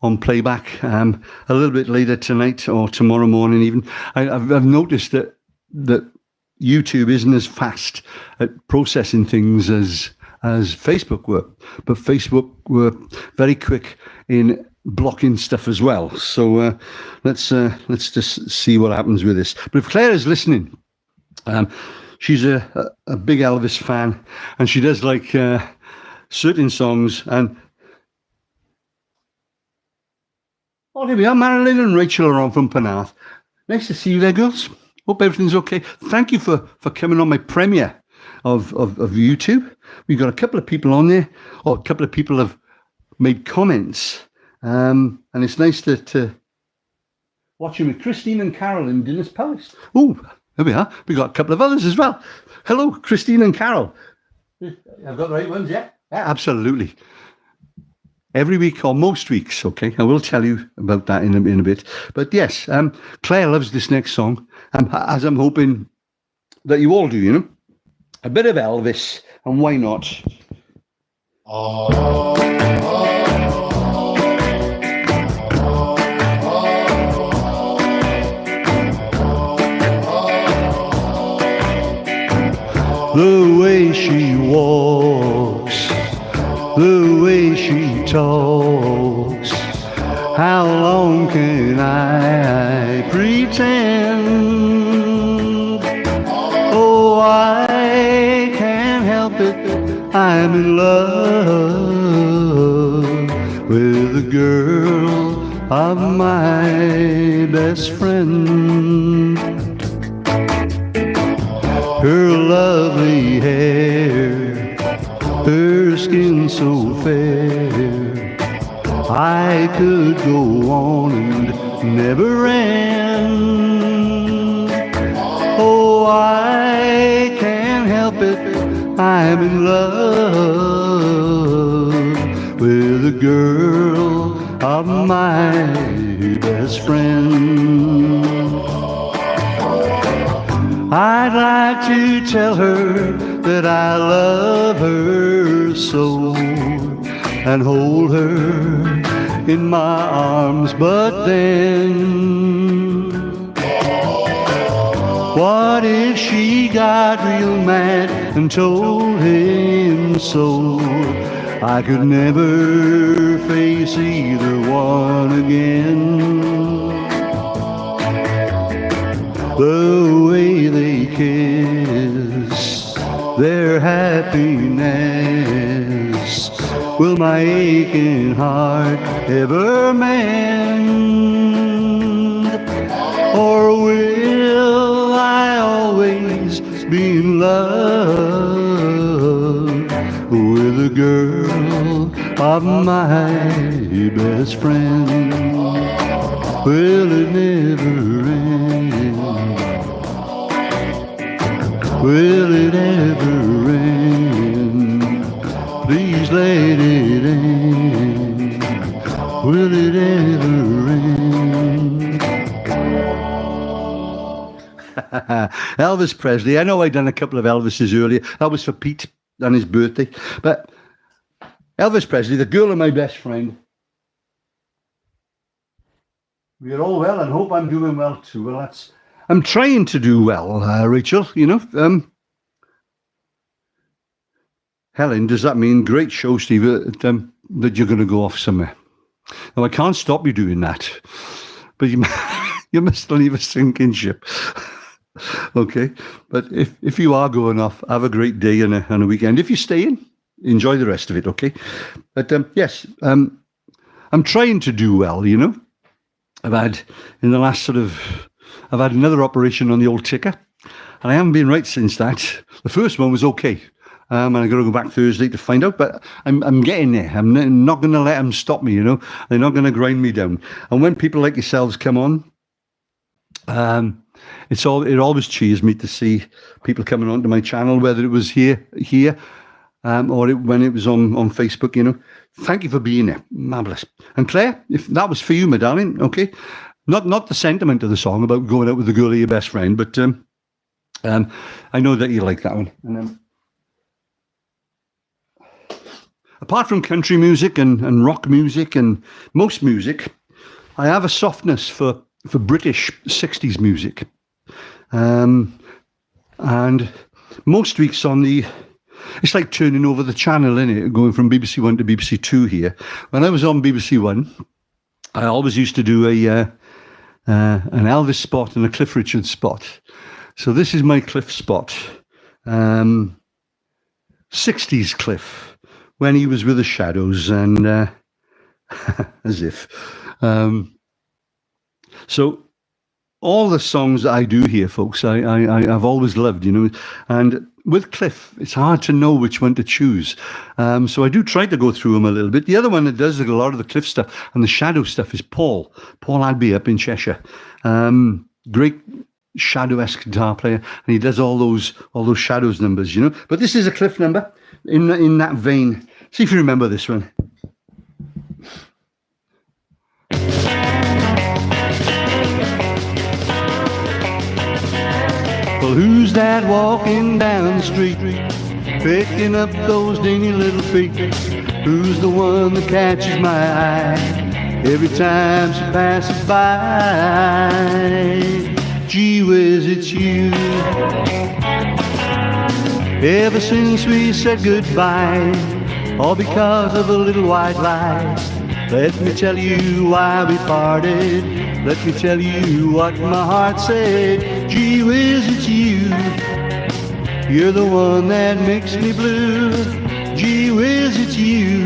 on playback a little bit later tonight or tomorrow morning even. I've noticed that YouTube isn't as fast at processing things as Facebook were, but Facebook were very quick in blocking stuff as well. So let's just see what happens with this. But if Claire is listening, she's a big Elvis fan, and she does like certain songs. And oh, here we are. Marilyn and Rachel are on from Penarth. Nice to see you there, girls. Hope everything's okay. Thank you for coming on my premiere of YouTube. We've got a couple of people on there, or a couple of people have made comments. And it's nice to watch you with Christine and Carol in Dinas Palace. Oh, there we are. We got a couple of others as well. Hello, Christine and Carol. I've got the right ones, yeah? Yeah, absolutely. Every week or most weeks, okay? I will tell you about that in a bit. But yes, Claire loves this next song, as I'm hoping that you all do, you know? A bit of Elvis, and why not? The way she walks, the way she talks, how long can I pretend? Oh, I can't help it, I'm in love with a girl of my best friend. Her lovely hair, her skin so fair, I could go on and never end. Oh, I can't help it, I'm in love with the girl of my best friend. I'd like to tell her that I love her so and hold her in my arms, but then what if she got real mad and told him so? I could never face either one again. The way they kiss, their happiness, will my aching heart ever mend? Or will I always be in love with the girl of my best friend? Will it never end? Will it ever end? Please let it end. Will it ever end? Elvis Presley. I know I'd done a couple of Elvises earlier. That was for Pete on his birthday. But Elvis Presley, the girl of my best friend. We are all well and hope I'm doing well too. Well, I'm trying to do well, Rachel, you know. Helen, does that mean great show, Steve, that you're going to go off somewhere? Now, I can't stop you doing that, but you must leave a sinking ship. Okay, but if you are going off, have a great day and a weekend. If you stay in, enjoy the rest of it, okay? But yes, I'm trying to do well, you know. I've had another operation on the old ticker, and I haven't been right since that. The first one was okay, and I got to go back Thursday to find out, but I'm getting there. I'm not going to let them stop me, you know. They're not going to grind me down. And when people like yourselves come on, it always cheers me to see people coming onto my channel, whether it was here, or when it was on Facebook, you know. Thank you for being there. Marvellous. And Claire, if that was for you, my darling, okay. Not the sentiment of the song about going out with the girl of your best friend, but I know that you like that one. And, apart from country music and rock music and most music, I have a softness for British 60s music. And most weeks it's like turning over the channel, innit? Going from BBC One to BBC Two here. When I was on BBC One, I always used to do an Elvis spot and a Cliff Richard spot. So this is my Cliff spot. 60s Cliff, when he was with the Shadows, and as if. So all the songs I do here, folks, I've always loved, you know. And with Cliff, it's hard to know which one to choose. So I do try to go through them a little bit. The other one that does a lot of the Cliff stuff and the Shadow stuff is Paul Adby up in Cheshire. Great Shadow-esque guitar player, and he does all those Shadows numbers, you know. But this is a Cliff number in that vein. See if you remember this one. Well, who's that walking down the street, picking up those dingy little feet? Who's the one that catches my eye every time she passes by? Gee whiz, it's you. Ever since we said goodbye, all because of a little white lie. Let me tell you why we parted. Let me tell you what my heart said. Gee whiz, it's you. You're the one that makes me blue. Gee whiz, it's you.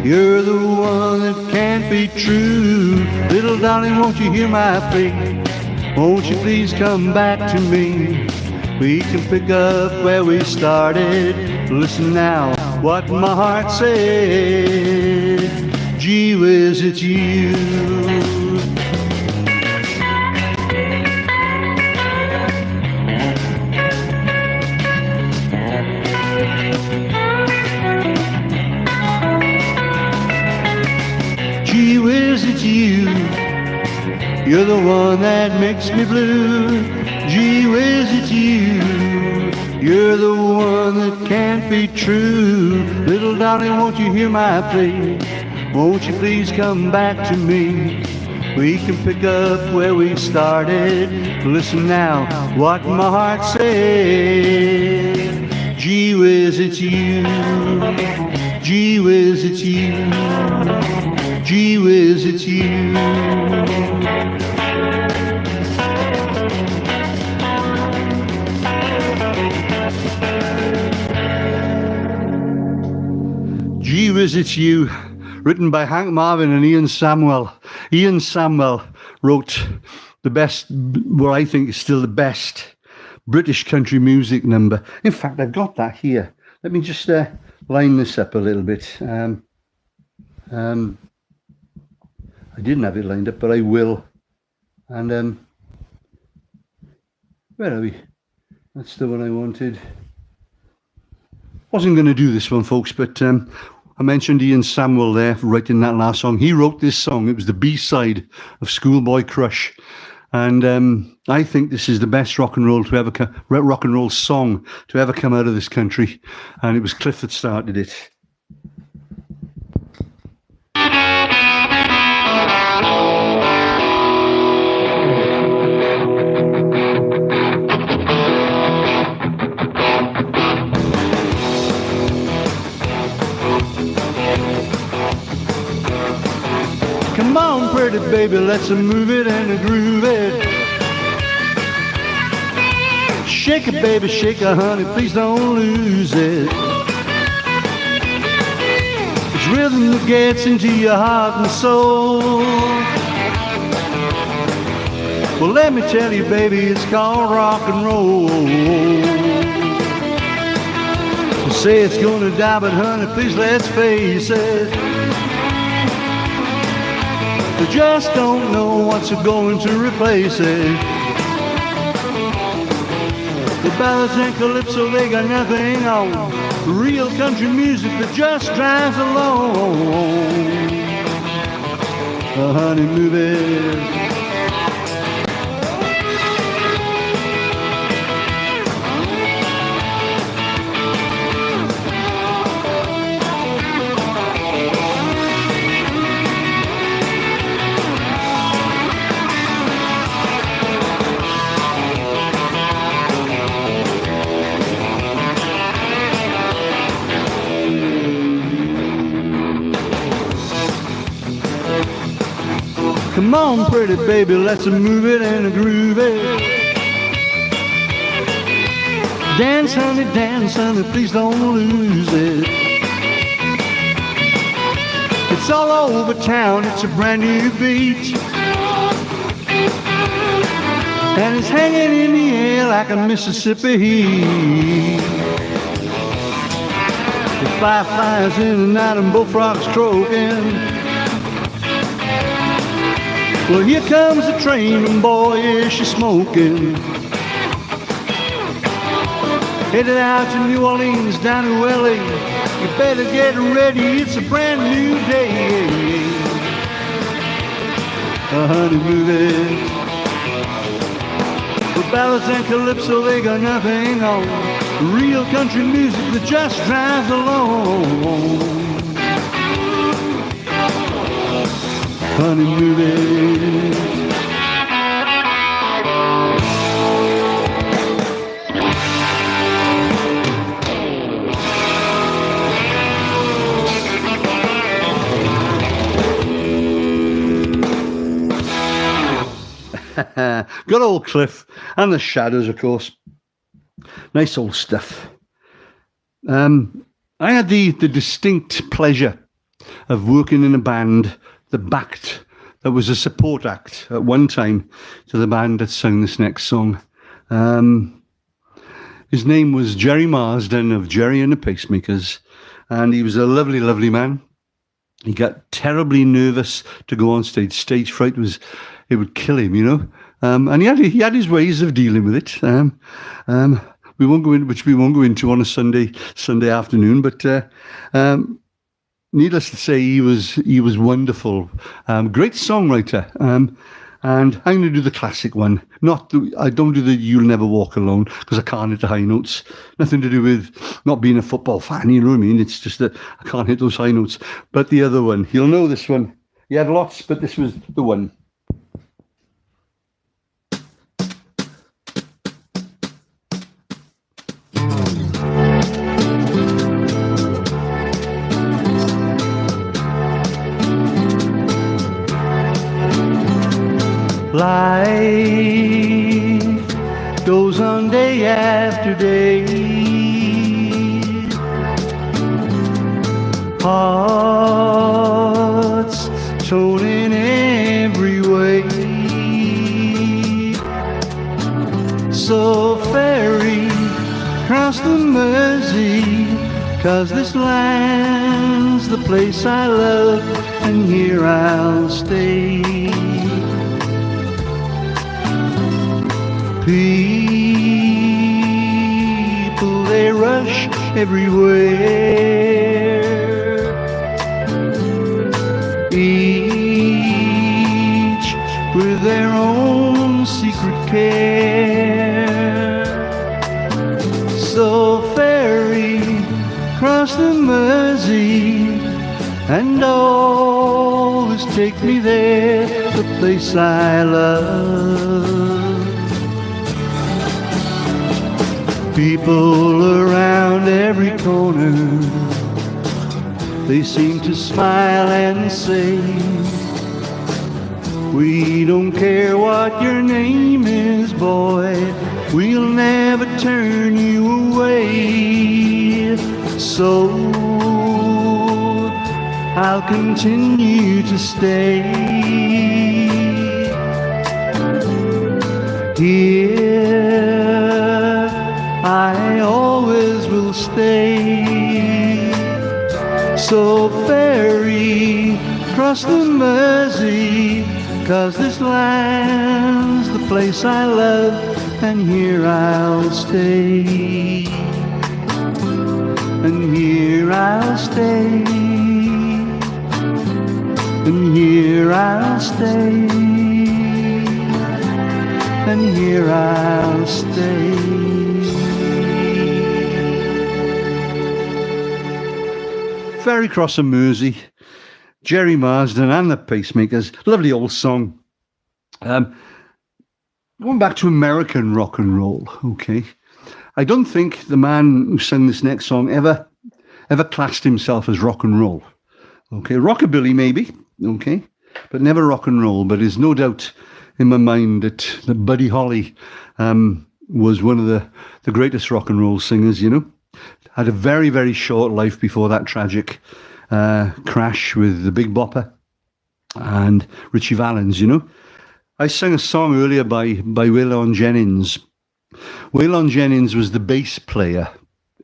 You're the one that can't be true. Little darling, won't you hear my plea? Won't you please come back to me? We can pick up where we started. Listen now, what my heart said. Gee whiz, it's you. Gee whiz, it's you. You're the one that makes me blue. Gee whiz, it's you. You're the one that can't be true. Little darling, won't you hear my plea? Won't you please come back to me? We can pick up where we started. Listen now, what my heart said. Gee whiz, it's you. Gee whiz, it's you. Gee whiz, it's you. Gee whiz, it's you. Written by Hank Marvin and Ian Samwell. Ian Samwell wrote the best, what I think is still the best British country music number. In fact, I've got that here. Let me just line this up a little bit. I didn't have it lined up, but I will. And where are we? That's the one I wanted. Wasn't going to do this one, folks, but I mentioned Ian Samwell there writing that last song. He wrote this song. It was the B-side of Schoolboy Crush. And I think this is the best rock and roll song to ever come out of this country. And it was Cliff that started it. Come on, pretty baby, let's move it and groove it. Shake it, baby, shake it, honey, please don't lose it. It's rhythm that gets into your heart and soul. Well, let me tell you, baby, it's called rock and roll. You say it's gonna die, but honey, please let's face it. They just don't know what's going to replace it. The ballads and calypso, they got nothing on. Real country music that just drives along. The honey movie. Come on, pretty baby, let's move it and groove it. Dance, honey, please don't lose it. It's all over town, it's a brand new beat. And it's hanging in the air like a Mississippi heat. The fireflies in the night and bullfrogs croaking. Well, here comes the train, and boy, is she smoking. Headed out to New Orleans, down to L.A. You better get ready, it's a brand new day. A honey movie. The ballads and calypso, they got nothing on. Real country music that just drives along. Funny movies. Good old Cliff and the Shadows, of course. Nice old stuff. I had the distinct pleasure of working in a band that was a support act at one time to the band that sang this next song. His name was Jerry Marsden of Jerry and the Pacemakers, and he was a lovely, lovely man. He got terribly nervous to go on stage. Stage fright it would kill him, you know. And he had his ways of dealing with it. We won't go into on a Sunday afternoon, but needless to say, he was wonderful. Great songwriter. And I'm going to do the classic one. I don't do the "You'll Never Walk Alone" because I can't hit the high notes. Nothing to do with not being a football fan, you know what I mean? It's just that I can't hit those high notes. But the other one, you'll know this one. He had lots, but this was the one. Life goes on day after day, hearts torn in every way. So ferry across the Mersey, 'cause this land's the place I love, and here I'll stay. People, they rush everywhere, each with their own secret care. So ferry across the Mersey and always take me there, the place I love. People around every corner, they seem to smile and say, we don't care what your name is, boy, we'll never turn you away. So I'll continue to stay here. I always will stay. So ferry across the Mersey, 'cause this land's the place I love, and here I'll stay. And here I'll stay. And here I'll stay. And here I'll stay. Ferry across the Mersey, Jerry Marsden and the Pacemakers. Lovely old song. Going back to American rock and roll, okay. I don't think the man who sang this next song ever classed himself as rock and roll. Okay, rockabilly maybe, okay, but never rock and roll. But there's no doubt in my mind that Buddy Holly was one of the greatest rock and roll singers, you know. Had a very, very short life before that tragic crash with the Big Bopper and Ritchie Valens, you know. I sang a song earlier by Waylon Jennings. Waylon Jennings was the bass player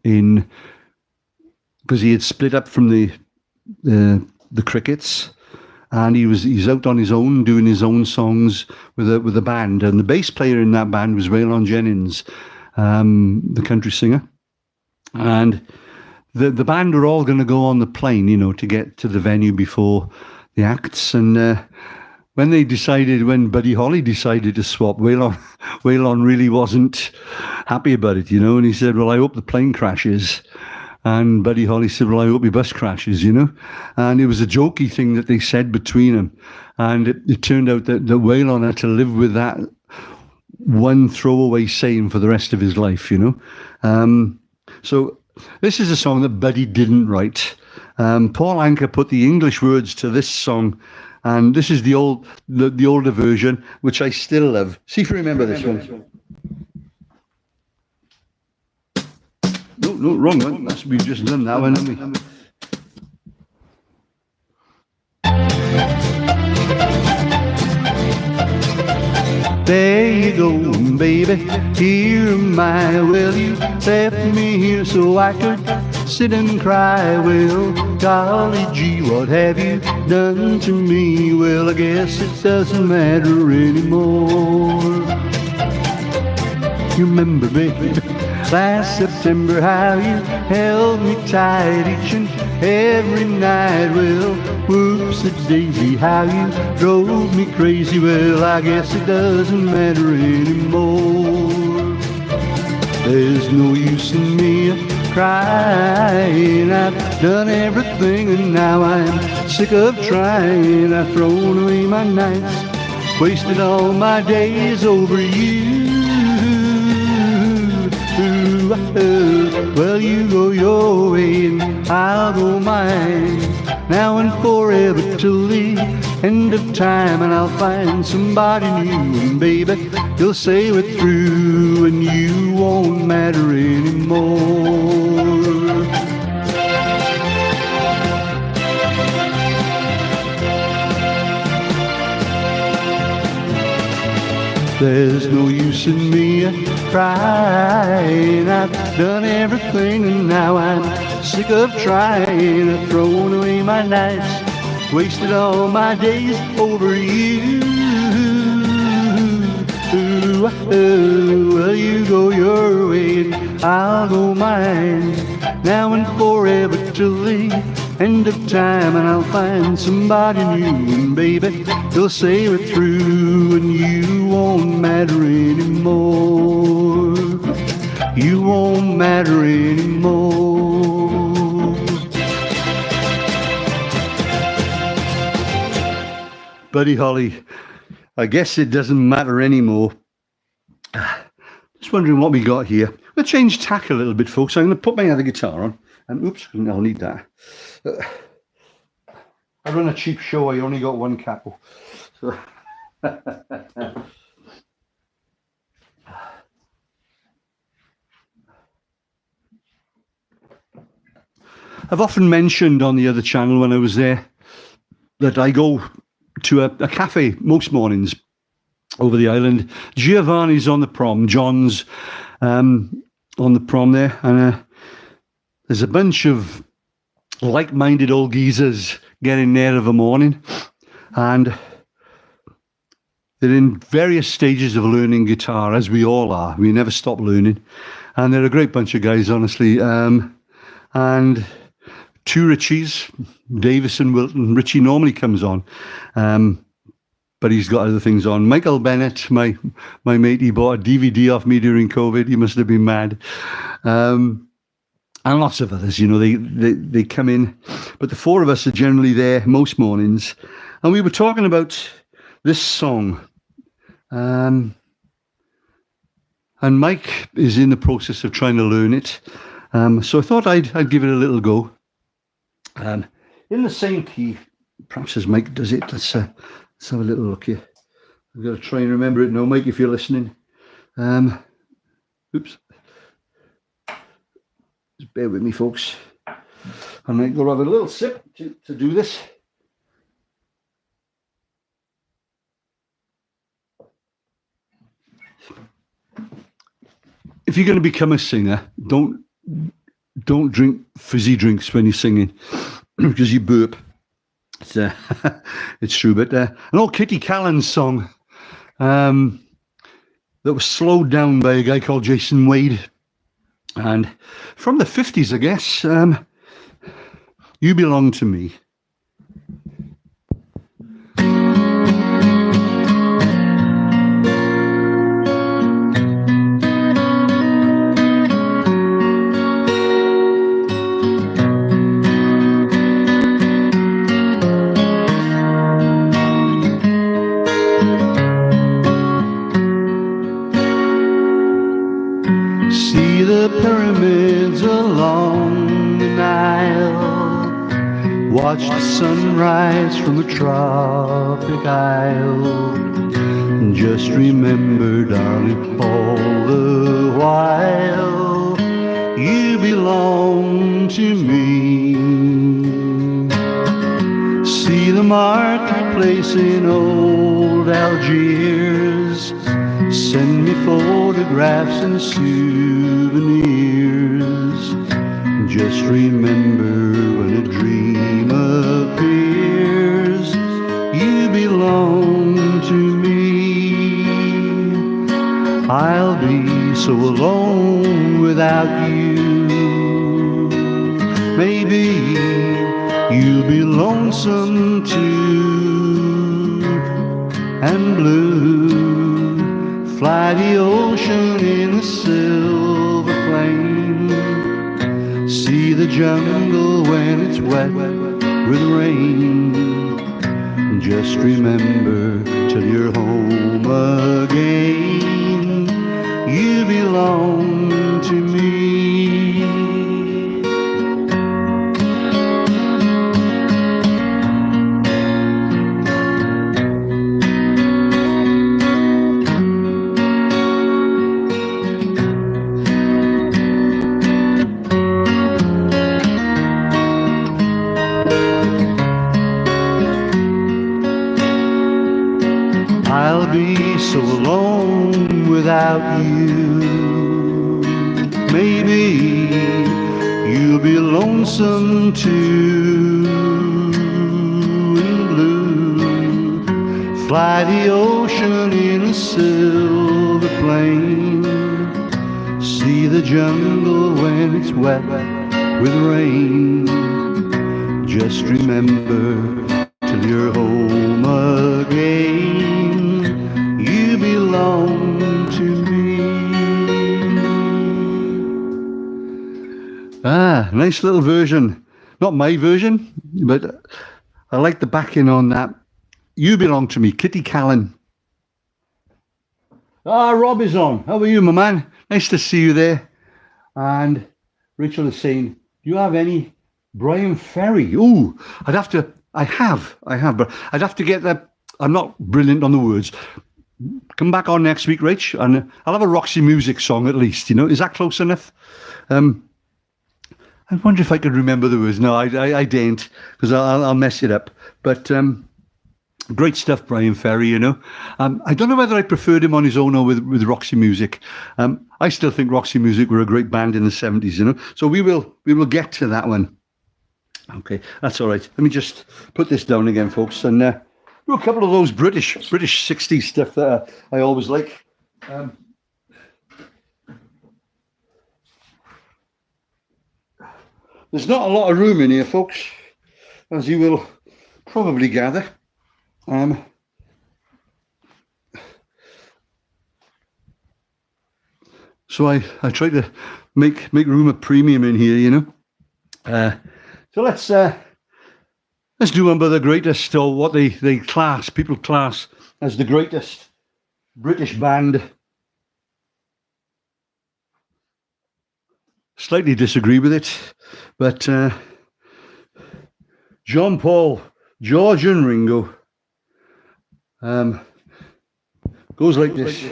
because he had split up from the Crickets, and he's out on his own doing his own songs with a band, and the bass player in that band was Waylon Jennings, the country singer. And the band were all going to go on the plane, you know, to get to the venue before the acts. And when Buddy Holly decided to swap, Waylon really wasn't happy about it, you know. And he said, well, I hope the plane crashes. And Buddy Holly said, well, I hope your bus crashes, you know. And it was a jokey thing that they said between them. And it turned out that Waylon had to live with that one throwaway saying for the rest of his life, you know. So this is a song that Buddy didn't write. Paul Anka put the English words to this song, and this is the older version, which I still love. See if you remember this one. No, no, wrong one. We've just done that one, haven't we? There you go, baby, here am I. Well, you left me here so I could sit and cry. Well, golly gee, what have you done to me? Well, I guess it doesn't matter anymore. You remember, baby, last September, how you held me tight each and every night. Well, whoops-a-daisy, how you drove me crazy. Well, I guess it doesn't matter anymore. There's no use in me crying. I've done everything and now I'm sick of trying. I've thrown away my nights, wasted all my days over you. Well, you go your way and I'll go mine, now and forever till the end of time. And I'll find somebody new, and baby, you'll say we're through, and you won't matter anymore. There's no use in me crying. I've done everything and now I'm sick of trying. I've thrown away my nights, wasted all my days over you. Well, you go your way and I'll go mine, now and forever till the end of time. And I'll find somebody new, and baby, you'll say we're through, and you won't matter anymore. You won't matter anymore. Buddy Holly, I guess it doesn't matter anymore. Just wondering what we got here. We'll change tack a little bit, folks. I'm going to put my other guitar on. And oops, I'll need that. I run a cheap show. I only got one capo. So I've often mentioned on the other channel when I was there that I go to a cafe most mornings over the island. Giovanni's on the prom, John's on the prom there, and there's a bunch of like-minded old geezers getting there of a morning, and they're in various stages of learning guitar, as we all are. We never stop learning, and they're a great bunch of guys, honestly. And two Richies, Davis and Wilton. Richie normally comes on, but he's got other things on. Michael Bennett, my mate, he bought a DVD off me during COVID. He must have been mad. And lots of others, you know, they come in. But the four of us are generally there most mornings. And we were talking about this song. And Mike is in the process of trying to learn it. So I thought I'd give it a little go. In the same key, perhaps as Mike does it. Let's have a little look here. I've got to try and remember it now, Mike, if you're listening. Oops. Just bear with me, folks. I might go have a little sip to do this. If you're going to become a singer, don't drink fizzy drinks when you're singing because you burp. It's true. But an old Kitty Callan song that was slowed down by a guy called Jason Wade, and from the 50s, I guess. You Belong to Me. See the pyramids along the Nile, watch the sunrise from a tropic isle, and just remember, darling, all the while you belong to me. See the marketplace in old Algiers, send me photographs and souvenirs. Just remember when a dream appears, you belong to me. I'll be so alone without you. Maybe you'll be lonesome too, and blue, fly the ocean in a silver plane. See the jungle when it's wet with rain. Just remember till you're home again, you belong to me. I'll be so alone without you. Maybe you'll be lonesome too, and blue, fly the ocean in a silver plane. See the jungle when it's wet with rain. Just remember till you're home again, you belong to me. Ah, nice little version. Not my version, but I like the backing on that. You belong to me, Kitty Callan. Ah, Rob is on. How are you, my man? Nice to see you there. And Rachel is saying, do you have any Brian Ferry? Ooh, I have, but I'd have to get that. I'm not brilliant on the words. Come back on next week, Rich, and I'll have a Roxy Music song at least, you know. Is that close enough? I wonder if I could remember the words. No, I daren't, because I'll mess it up. But great stuff, Brian Ferry, you know. I don't know whether I preferred him on his own or with Roxy Music. I still think Roxy Music were a great band in the 70s, you know. So we will get to that one. Okay, that's all right. Let me just put this down again, folks, and do a couple of those British 60s stuff that I always like. There's not a lot of room in here, folks, as you will probably gather. So I try to make room a premium in here, you know. So let's do one by the greatest, or what people class as the greatest British band. Slightly disagree with it, but John Paul, George and Ringo goes like this.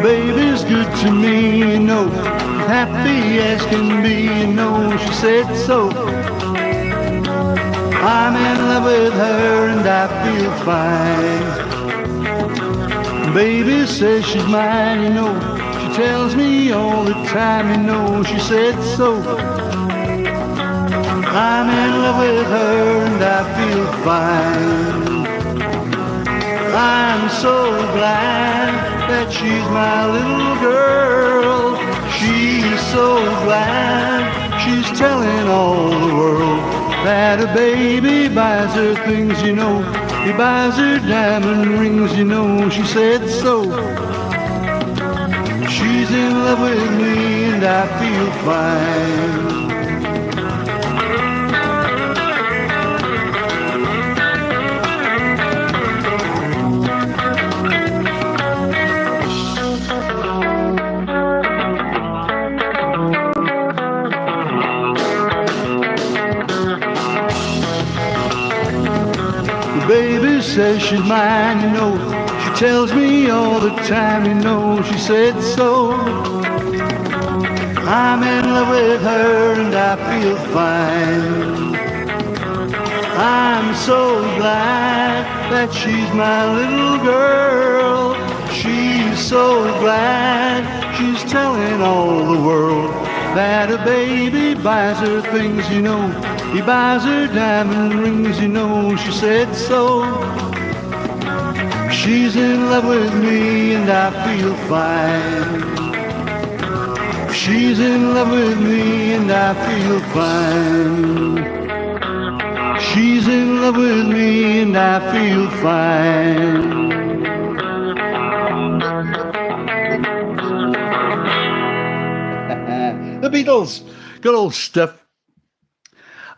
Baby's good to me, you know, happy as can be, you know, she said so. I'm in love with her and I feel fine. Baby says she's mine, you know, she tells me all the time, you know, she said so. I'm in love with her and I feel fine. I'm so glad that she's my little girl. She's so glad she's telling all the world that a baby buys her things, you know. He buys her diamond rings, you know, she said so. She's in love with me and I feel fine. she says she's mine, you know. She tells me all the time, you know, she said so. I'm in love with her and I feel fine. I'm so glad that she's my little girl. She's so glad she's telling all the world that a baby buys her things, you know. He buys her diamond rings, you know, she said so. She's in love with me and I feel fine. She's in love with me and I feel fine. She's in love with me and I feel fine. The Beatles, good old stuff.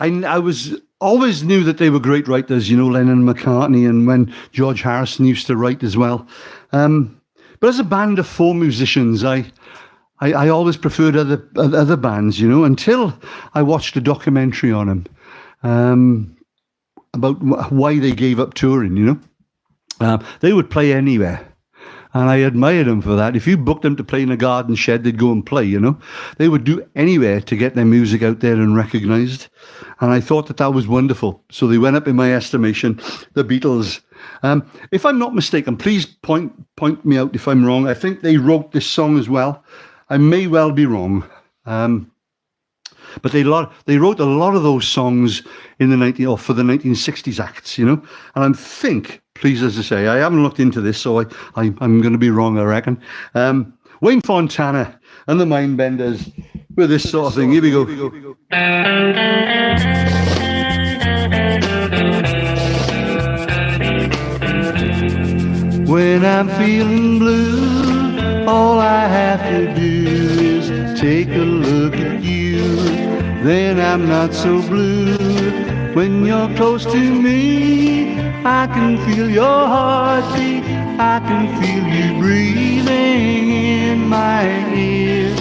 I was always knew that they were great writers, you know, Lennon and McCartney, and when George Harrison used to write as well. But as a band of four musicians, I always preferred other bands, you know, until I watched a documentary on them about why they gave up touring, you know. They would play anywhere. And I admired them for that. If you booked them to play in a garden shed, they'd go and play, you know. They would do anywhere to get their music out there and recognised. And I thought that was wonderful. So they went up in my estimation, the Beatles. If I'm not mistaken, please point me out if I'm wrong. I think they wrote this song as well. I may well be wrong. But they wrote a lot of those songs in the for the 1960s acts, you know. And I think, please, as I say, I haven't looked into this, so I'm going to be wrong, I reckon. Wayne Fontana and the Mindbenders with this sort of thing. Here we go. When I'm feeling blue, all I have to do is take a look at you. Then I'm not so blue. When you're close to me, I can feel your heartbeat. I can feel you breathing in my ear.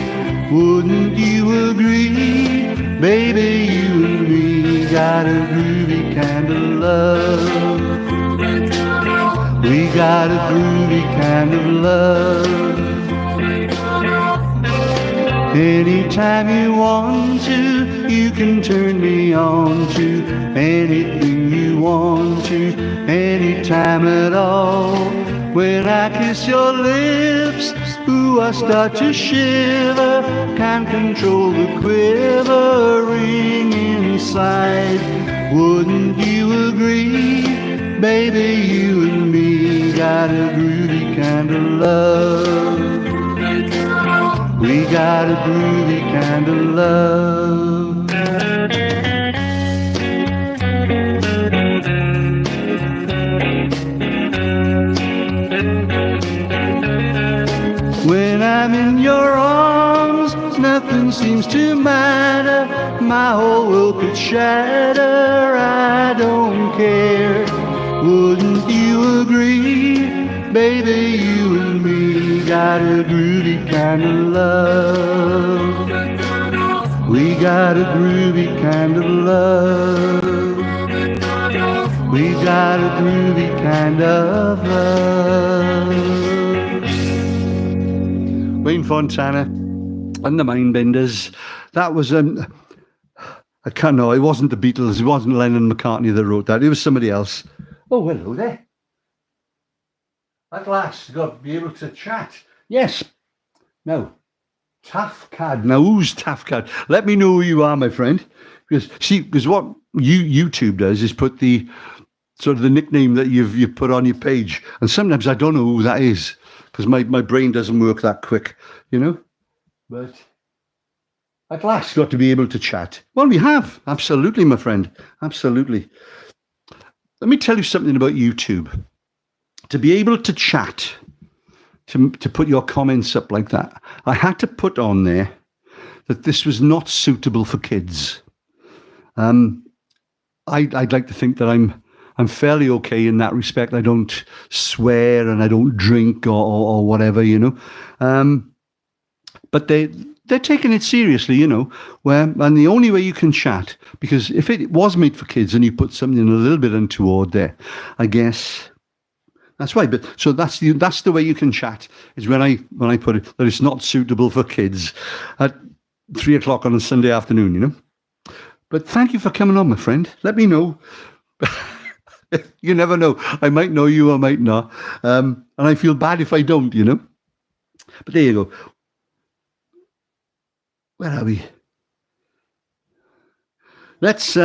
Wouldn't you agree? Baby, you and me got a groovy kind of love. We got a groovy kind of love. Anytime you want to, you can turn me on to anything you want to, anytime at all. When I kiss your lips, ooh, I start to shiver. Can't control the quivering inside. Wouldn't you agree? Baby, you and me got a groovy kind of love. We got a groovy kind of love. When I'm in your arms, nothing seems to matter. My whole world could shatter. I don't care. Wouldn't you agree? Baby, you and me got a groovy kind of love. We got a groovy kind of love. We got a groovy kind of love. Wayne Fontana and the Mindbenders. That was I can't know. It wasn't the Beatles. It wasn't Lennon and McCartney that wrote that. It was somebody else. Oh, hello there. At last, got to be able to chat. Yes. Now, Tafcad. Now, who's Tafcad? Let me know who you are, my friend. Because what YouTube does is put the sort of the nickname that you've put on your page, and sometimes I don't know who that is because my brain doesn't work that quick, you know. But at last, got to be able to chat. Well, we have absolutely, my friend, absolutely. Let me tell you something about YouTube. To be able to chat, to put your comments up like that, I had to put on there that this was not suitable for kids. I'd like to think that I'm fairly okay in that respect. I don't swear and I don't drink or whatever, you know. But they're taking it seriously, you know. And the only way you can chat, because if it was made for kids and you put something a little bit untoward there, I guess that's right. But so that's the way you can chat, is when I put it that it's not suitable for kids at 3 o'clock on a Sunday afternoon, you know. But thank you for coming on, my friend. Let me know. You never know. I might know you, I might not. And I feel bad if I don't, you know. But there you go. Where are we? Let's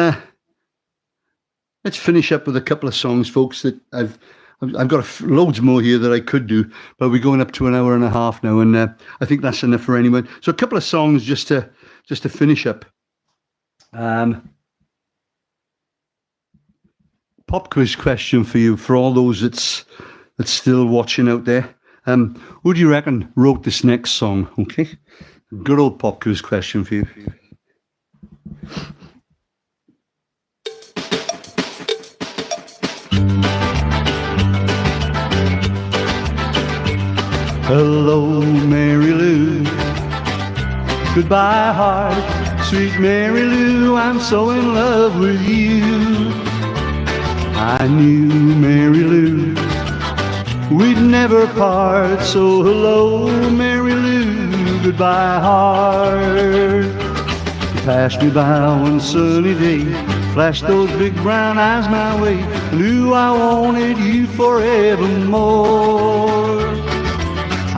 finish up with a couple of songs, folks. That I've got loads more here that I could do, but we're going up to an hour and a half now, and I think that's enough for anyone. So a couple of songs just to finish up. Pop quiz question for you, for all those that's still watching out there. Who do you reckon wrote this next song? Okay, good old pop quiz question for you. Hello, Mary Lou. Goodbye, heart. Sweet Mary Lou, I'm so in love with you. I knew, Mary Lou, we'd never part. So hello, Mary Lou. Goodbye, heart. You passed me by one sunny day, flashed those big brown eyes my way. Lou, I wanted you forevermore.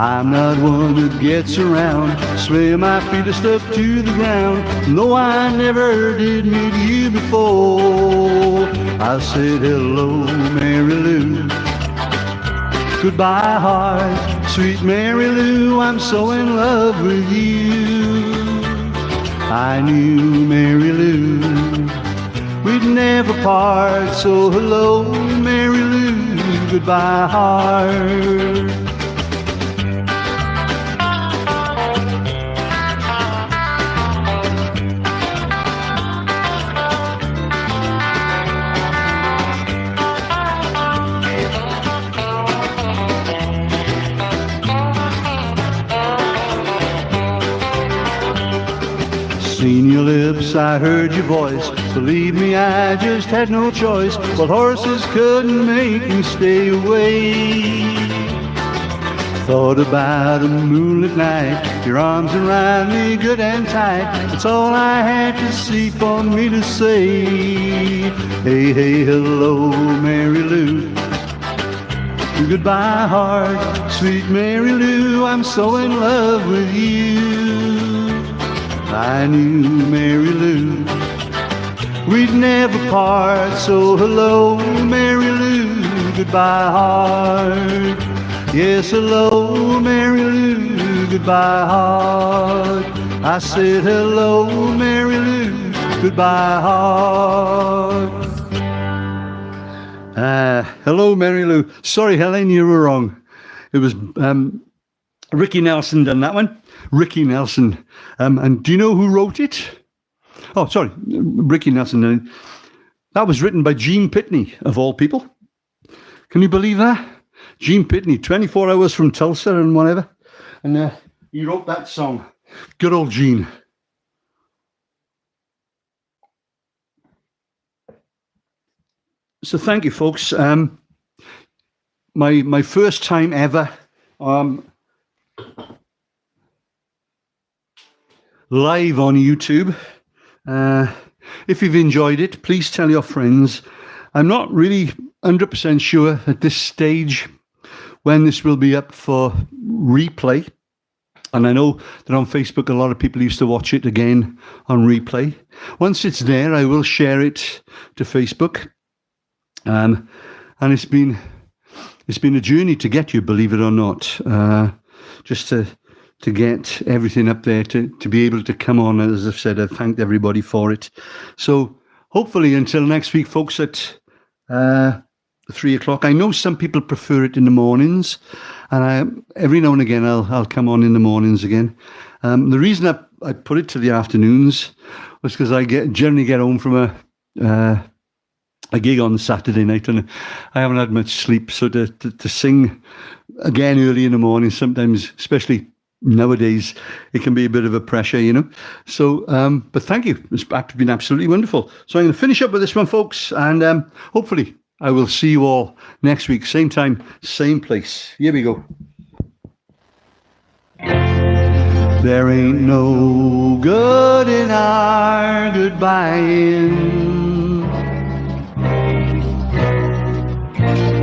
I'm not one that gets around, swear my feet are stuck to the ground. No, I never did meet you before. I said hello, Mary Lou. Goodbye, heart. Sweet Mary Lou, I'm so in love with you. I knew, Mary Lou, we'd never part. So hello, Mary Lou. Goodbye, heart. Seen your lips, I heard your voice. Believe me, I just had no choice. But horses couldn't make me stay away. Thought about a moonlit night, your arms around me good and tight. That's all I had to see for me to say. Hey, hey, hello, Mary Lou. Goodbye, heart. Sweet Mary Lou, I'm so in love with you. I knew, Mary Lou, we'd never part. So hello, Mary Lou. Goodbye, heart. Yes, hello, Mary Lou. Goodbye, heart. I said hello, Mary Lou. Goodbye, heart. Hello, Mary Lou. Sorry, Helen, you were wrong. It was Ricky Nelson done that one. Ricky Nelson. And do you know who wrote it? Oh, sorry, Ricky Nelson. That was written by Gene Pitney, of all people. Can you believe that? Gene Pitney, 24 Hours from Tulsa and whatever. And he wrote that song. Good old Gene. So thank you, folks. My first time ever live on YouTube. If you've enjoyed it, please tell your friends. I'm not really 100% sure at this stage when this will be up for replay. And I know that on Facebook, a lot of people used to watch it again on replay. Once it's there, I will share it to Facebook. And it's been a journey to get you, believe it or not, just to get everything up there, to be able to come on. As I've said, I've thanked everybody for it. So hopefully until next week, folks, at 3 o'clock. I know some people prefer it in the mornings, and every now and again I'll come on in the mornings again. The reason I put it to the afternoons was because I generally get home from a gig on Saturday night, and I haven't had much sleep. So to sing again early in the morning, sometimes, especially nowadays it can be a bit of a pressure, you know. So, but thank you. It's been absolutely wonderful. So I'm going to finish up with this one, folks, and hopefully I will see you all next week, same time, same place. Here we go. There ain't no good in our goodbying.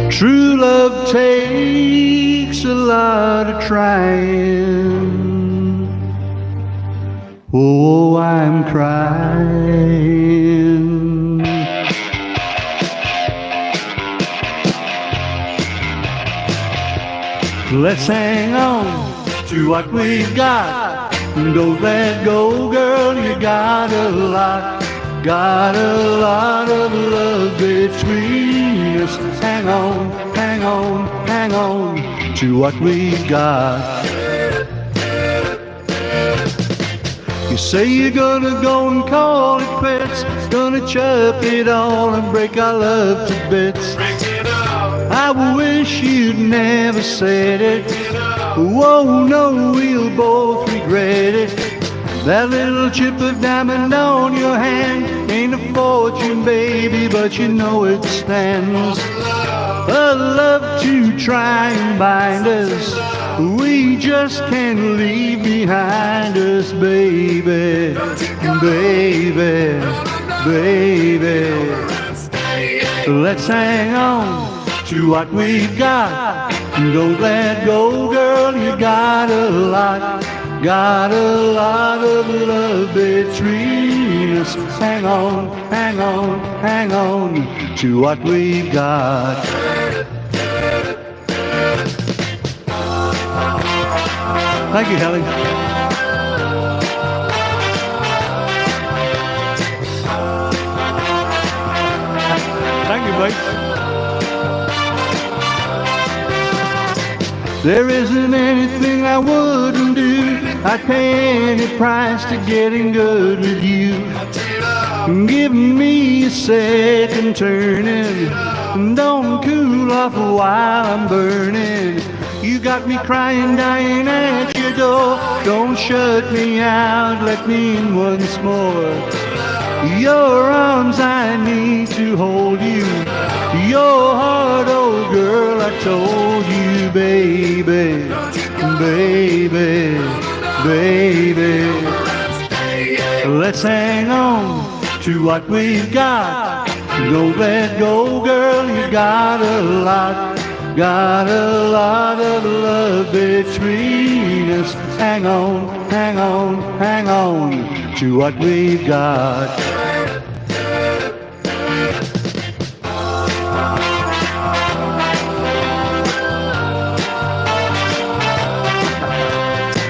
True love takes a lot of trying. Oh, I'm crying. Let's hang on to what we've got. Don't let go, girl, you got a lot of love between us. Hang on, hang on, hang on to what we've got. You say you're gonna go and call it quits, gonna chop it all and break our love to bits. I wish you'd never said it. Whoa, no, we'll both regret it. That little chip of diamond on your hand ain't a fortune, baby, but you know it stands. A love to try and bind us, we just can't leave behind us, baby, baby, baby. Let's hang on to what we've got. Don't let go, girl, you got a lot of love between us. Hang on, hang on, hang on to what we've got. Thank you, Helen. Thank you, Mike. There isn't anything I wouldn't do. I'd pay any price to getting good with you. Give me a second turning. Don't cool off while I'm burning. You got me crying, dying at your door. Don't shut me out, let me in once more. Your arms, I need to hold you. Your heart, oh girl, I told you, baby, baby, baby. Let's hang on to what we've got. Don't let go, girl, you got a lot of love between us. Hang on, hang on, hang on to what we've got.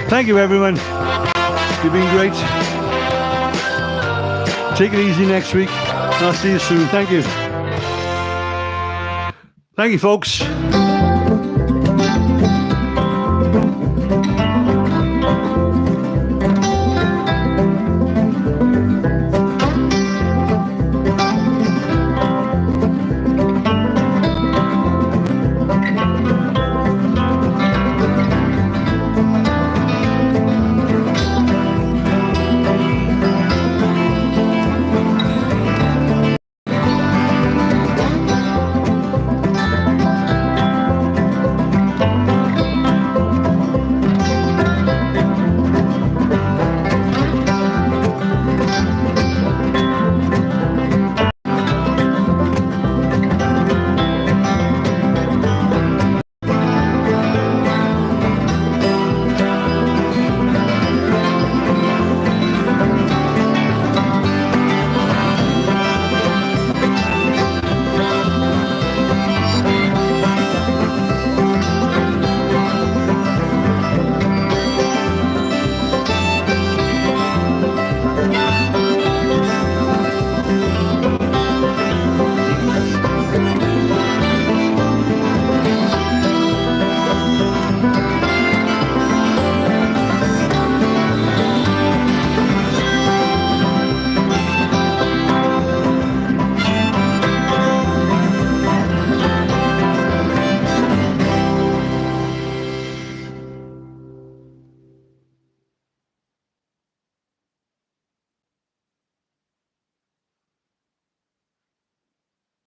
Thank you, everyone. You've been great. Take it easy next week. I'll see you soon. Thank you. Thank you, folks.